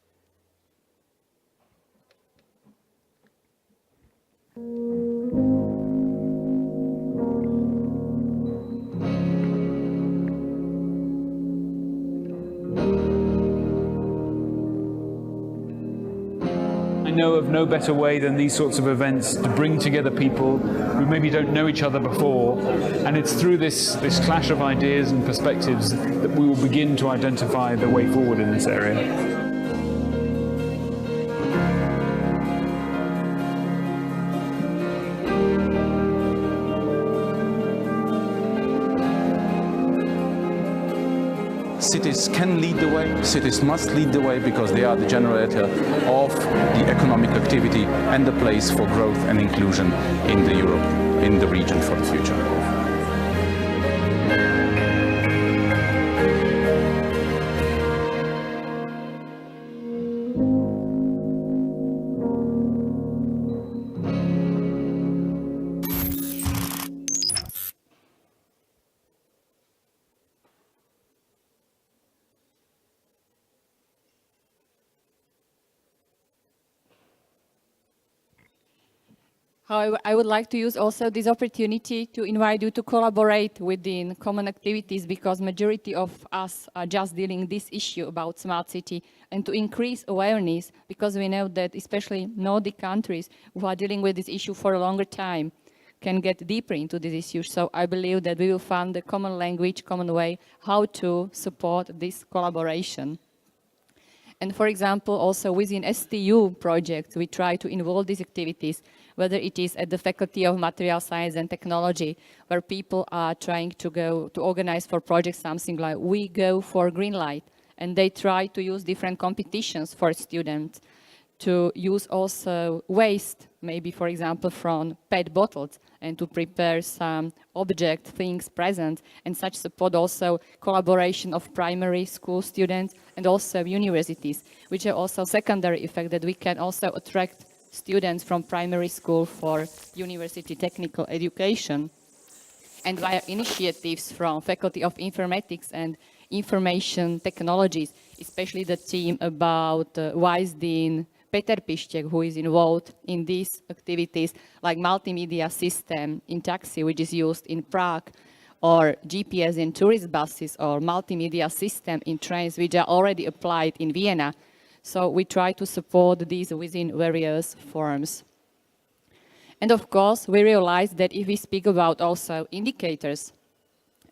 know of no better way than these sorts of events to bring together people who maybe don't know each other before, and it's through this clash of ideas and perspectives that we will begin to identify the way forward in this area. Cities can lead the way, cities must lead the way because they are the generator of the economic activity and the place for growth and inclusion in the Europe, in the region for the future. However, I would like to use also this opportunity to invite you to collaborate within common activities, because majority of us are just dealing this issue about smart city, and to increase awareness, because we know that especially Nordic countries who are dealing with this issue for a longer time can get deeper into this issue. So I believe that we will find a common language, common way how to support this collaboration. And for example, also within STU projects, we try to involve these activities, whether it is at the Faculty of Material Science and Technology, where people are trying to go to organize for projects something like We Go for Green Light, and they try to use different competitions for students to use also waste, maybe for example from PET bottles, and to prepare some object, things, present, and such support also collaboration of primary school students and also universities, which are also secondary effect that we can also attract students from primary school for university technical education. And via initiatives from Faculty of Informatics and Information Technologies, especially the team about WISE-Dean Peter Piszczek, who is involved in these activities like multimedia system in taxi, which is used in Prague, or GPS in tourist buses, or multimedia system in trains, which are already applied in Vienna. So we try to support these within various forms. And of course, we realize that if we speak about also indicators,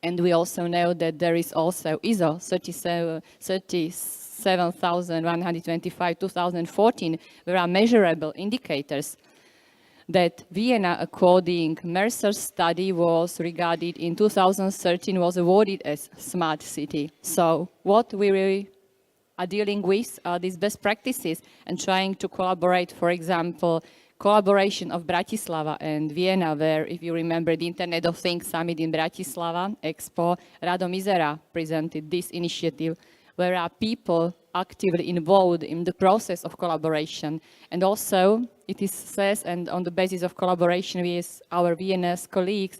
and we also know that there is also ISO 37125 2014, there are measurable indicators that Vienna, according Mercer's study, was regarded in 2013, was awarded as smart city. So what we really are dealing with are these best practices and trying to collaborate, for example, collaboration of Bratislava and Vienna, where, if you remember, the Internet of Things Summit in Bratislava, Expo, Rado Mizera presented this initiative, where are people actively involved in the process of collaboration. And also, it is says, and on the basis of collaboration with our Vienna's colleagues,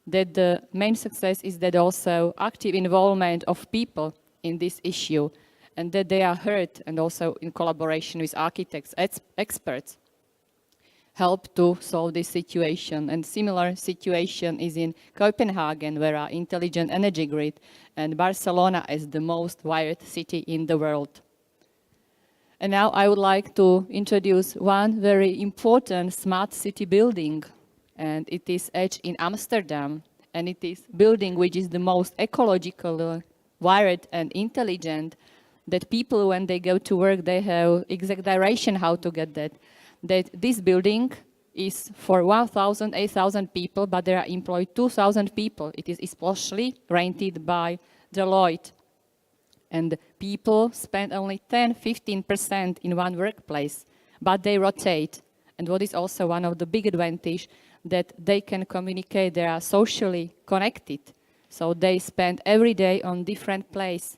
that the main success is that also active involvement of people in this issue, and that they are heard, and also in collaboration with architects, experts, help to solve this situation. And similar situation is in Copenhagen, where our intelligent energy grid, and Barcelona is the most wired city in the world. And now I would like to introduce one very important smart city building, and it is edged in Amsterdam, and it is building which is the most ecological, wired and intelligent, that people, when they go to work, they have exact direction how to get that. That this building is for 1,000, 8,000 people, but there are employed 2,000 people. It is especially rented by Deloitte. And people spend only 10-15% in one workplace, but they rotate. And what is also one of the big advantage, that they can communicate, they are socially connected. So they spend every day on different place.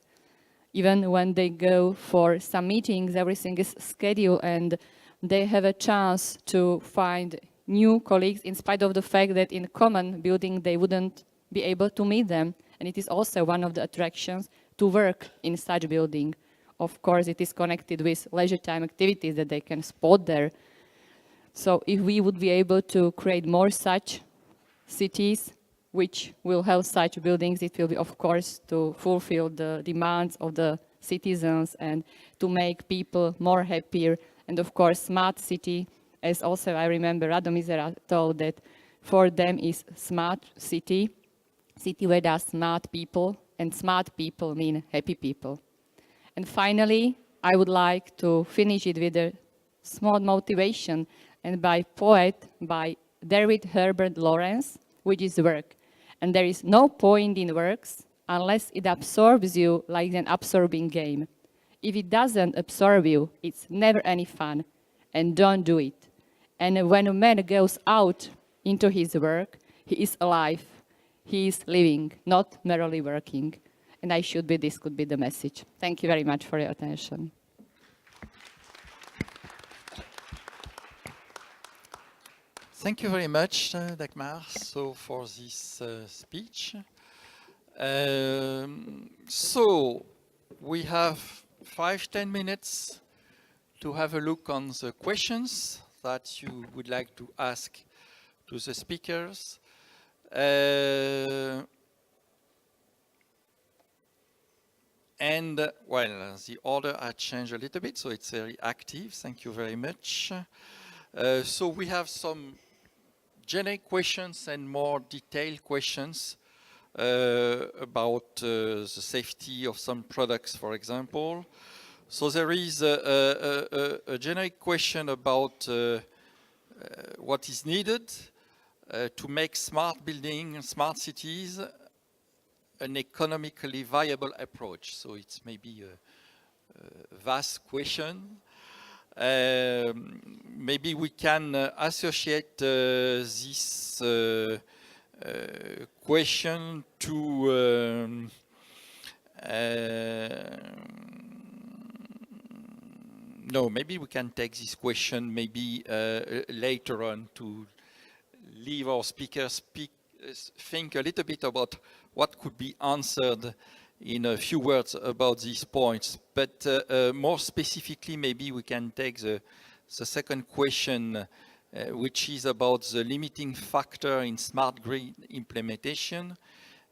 Even when they go for some meetings, everything is scheduled, and they have a chance to find new colleagues, in spite of the fact that in common building they wouldn't be able to meet them. And it is also one of the attractions to work in such building. Of course, it is connected with leisure time activities that they can spot there. So if we would be able to create more such cities, which will have such buildings, it will be, of course, to fulfill the demands of the citizens and to make people more happier And of course, smart city, as also I remember Radomíra told that for them is smart city, city where there are smart people, and smart people mean happy people. And finally, I would like to finish it with a small motivation and by poet, by David Herbert Lawrence, which is work. And there is no point in works unless it absorbs you like an absorbing game. If it doesn't absorb you, it's never any fun, and don't do it. And when a man goes out into his work, he is alive, he is living, not merely working. And this could be the message. Thank you very much for your attention. Thank you very much, Dagmar, for this speech. So we have 5-10 minutes to have a look on the questions that you would like to ask to the speakers. Well, the order had changed a little bit, so it's very active. Thank you very much. So we have some generic questions and more detailed questions about the safety of some products, for example. So there is a generic question about what is needed to make smart building, smart cities an economically viable approach. So it's maybe a vast question. Maybe we can associate this question to no, maybe we can take this question maybe later on to leave our speakers think a little bit about what could be answered in a few words about these points. But more specifically, maybe we can take the second question, which is about the limiting factor in smart grid implementation,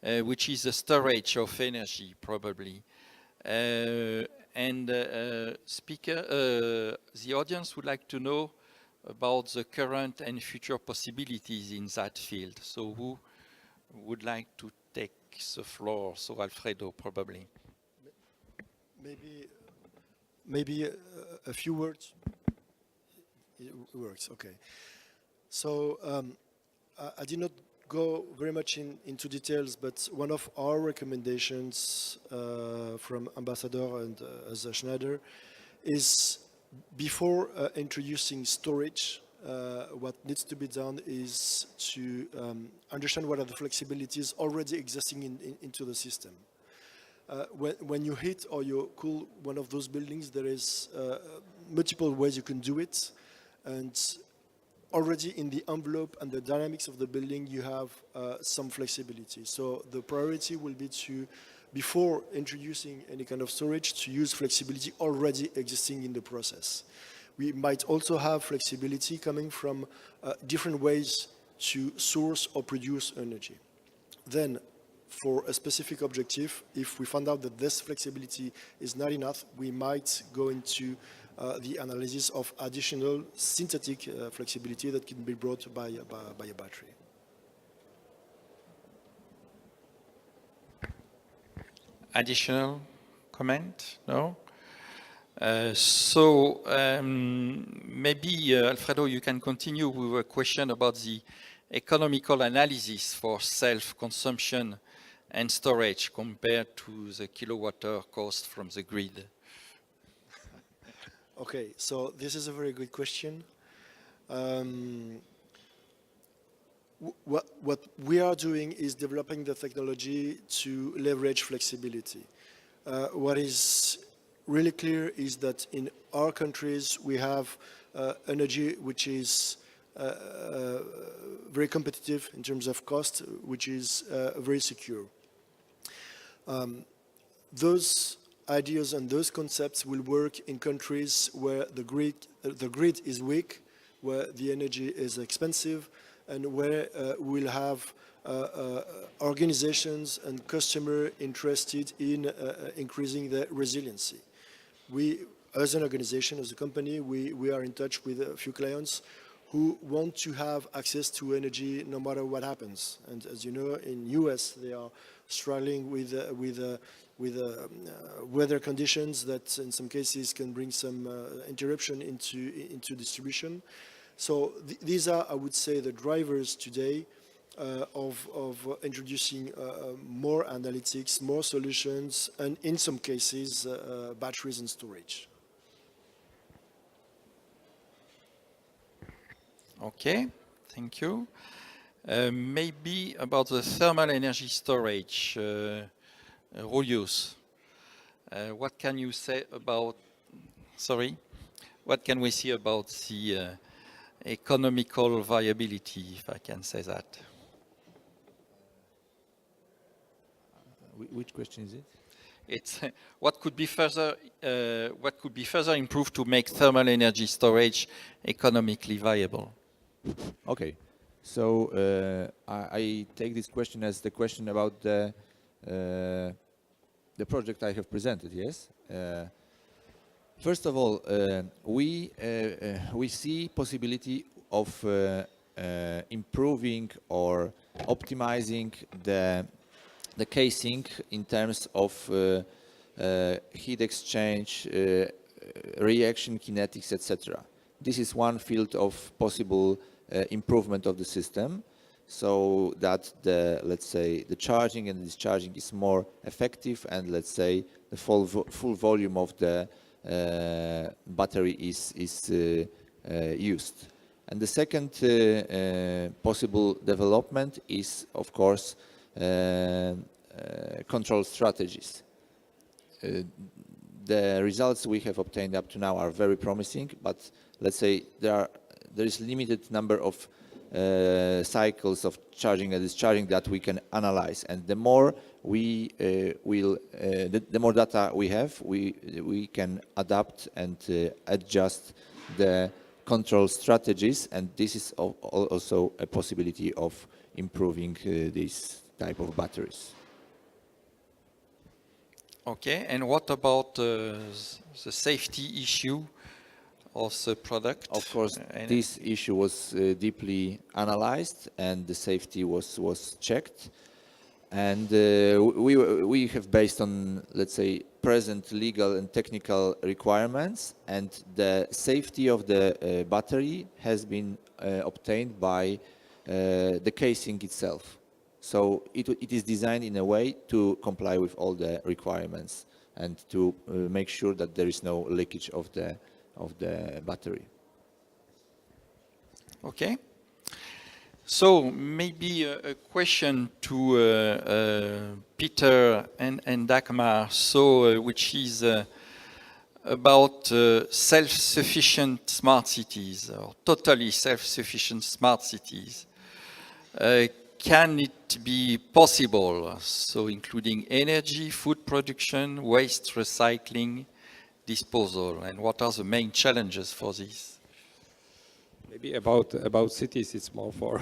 which is the storage of energy, probably. The audience would like to know about the current and future possibilities in that field. So who would like to take the floor? So Alfredo, probably. Maybe a few words. It works, okay. So I did not go very much into details, but one of our recommendations from Ambassador and Schneider is before introducing storage, what needs to be done is to understand what are the flexibilities already existing into the system. When you heat or you cool one of those buildings, there is multiple ways you can do it. And already in the envelope and the dynamics of the building, you have some flexibility. So the priority will be to, before introducing any kind of storage, to use flexibility already existing in the process. We might also have flexibility coming from different ways to source or produce energy. Then, for a specific objective, if we find out that this flexibility is not enough, we might go into the analysis of additional synthetic flexibility that can be brought by a battery. Additional comment? No? Maybe, Alfredo, you can continue with a question about the economical analysis for self-consumption and storage compared to the kilowatt-hour cost from the grid. Okay, so this is a very good question. What we are doing is developing the technology to leverage flexibility. What is really clear is that in our countries we have energy which is very competitive in terms of cost, which is very secure. Those ideas and those concepts will work in countries where the grid is weak, where the energy is expensive, and where we'll have organizations and customers interested in increasing their resiliency. as an organization, as a company, we are in touch with a few clients who want to have access to energy no matter what happens. And as you know, in US, they are struggling with weather conditions that in some cases can bring some interruption into distribution. So these are, I would say, the drivers today of introducing more analytics, more solutions, and in some cases, batteries and storage. Okay, thank you. Maybe about the thermal energy storage, Julius. What can you say about, what can we see about the economical viability, if I can say that? Which question is it? It's what could be further improved to make thermal energy storage economically viable? Okay, so I take this question as the question about the project I have presented. Yes. First of all, we see possibility of improving or optimizing the casing in terms of heat exchange, reaction kinetics, etc. This is one field of possible improvement of the system, so that let's say the charging and discharging is more effective, and let's say the full volume of the battery is used. And the second possible development is, of course, control strategies. The results we have obtained up to now are very promising, but let's say there is limited number of cycles of charging and discharging that we can analyze, and the more the more data we have, we can adapt and adjust the control strategies, and this is also a possibility of improving this type of batteries. Okay, and what about the safety issue of the product? Of course, this issue was deeply analyzed, and the safety was checked, and we have, based on, let's say, present legal and technical requirements, and the safety of the battery has been obtained by the casing itself. So it is designed in a way to comply with all the requirements and to make sure that there is no leakage of the battery. Okay. So maybe a question to Peter and Dagmar, so which is about self-sufficient smart cities, or totally self-sufficient smart cities. Can it be possible, so including energy, food production, waste recycling, disposal, and what are the main challenges for this? Maybe about cities, it's more for...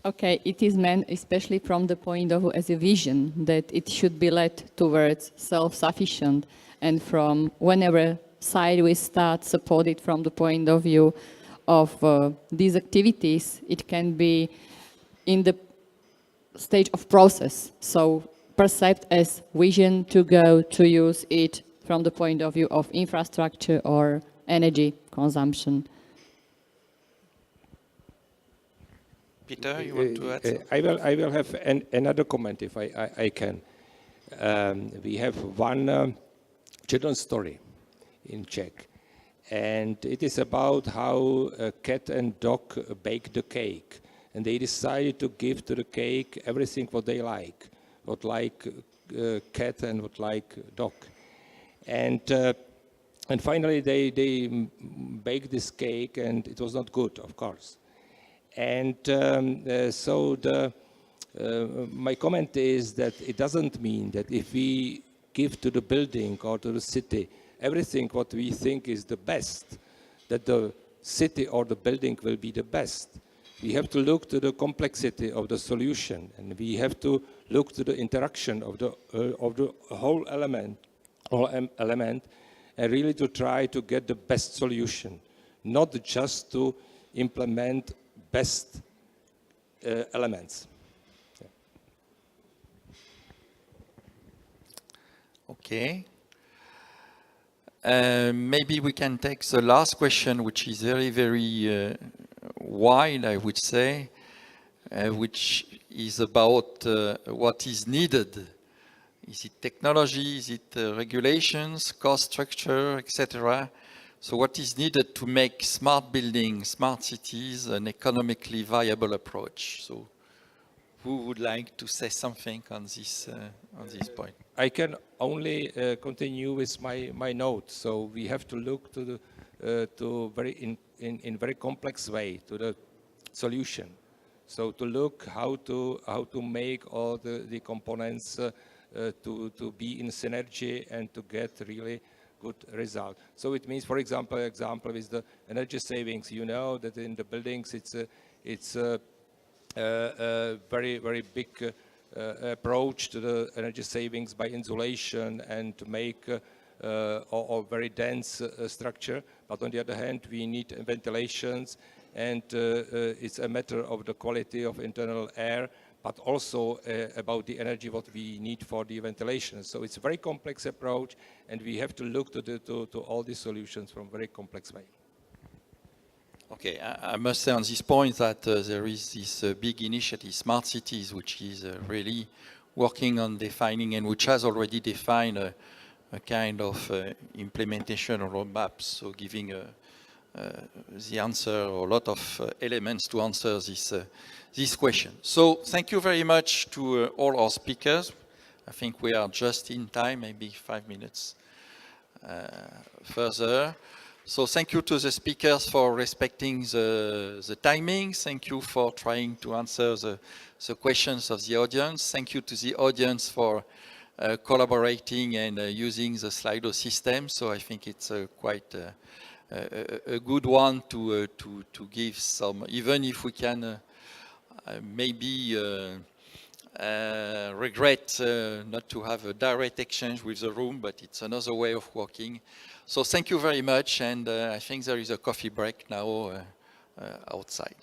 Okay, it is meant especially from the point of view as a vision that it should be led towards self-sufficient, and from whenever side we start support it from the point of view of these activities, it can be in the stage of process. So perceived as vision to go to use it from the point of view of infrastructure or energy consumption. Peter, you want to add? I will have another comment if I can. We have one children's story in Czech, and it is about how a cat and dog bake the cake, and they decided to give to the cake everything what they like, what like cat and what like dog, and finally they baked this cake, and it was not good, of course. And so my comment is that it doesn't mean that if we give to the building or to the city everything what we think is the best, that the city or the building will be the best. We have to look to the complexity of the solution, and we have to look to the interaction of the whole element element, and really to try to get the best solution, not just to implement best elements. Okay. Maybe we can take the last question, which is very, very wide, I would say, which is about what is needed. Is it technology? Is it regulations, cost structure, etc.? So what is needed to make smart buildings, smart cities an economically viable approach? So who would like to say something on this point? I can only continue with my note. So we have to look to the in very complex way to the solution. So to look how to make all the components to be in synergy and to get really good result. So it means, for example with the energy savings. You know that in the buildings it's a very, very big approach to the energy savings by insulation and to make a very dense structure. But on the other hand, we need ventilations, and it's a matter of the quality of internal air, but also about the energy what we need for the ventilation. So it's a very complex approach, and we have to look to all these solutions from very complex way. Okay, I must say on this point that there is this big initiative, Smart Cities, which is really working on defining and which has already defined a kind of implementation roadmap, so giving the answer or a lot of elements to answer this question. So thank you very much to all our speakers. I think we are just in time, maybe 5 minutes further. So thank you to the speakers for respecting the timing. Thank you for trying to answer the questions of the audience. Thank you to the audience for collaborating and using the Slido system. So I think it's quite a good one to give some, even if we can maybe regret not to have a direct exchange with the room, but it's another way of working. So thank you very much, and I think there is a coffee break now outside.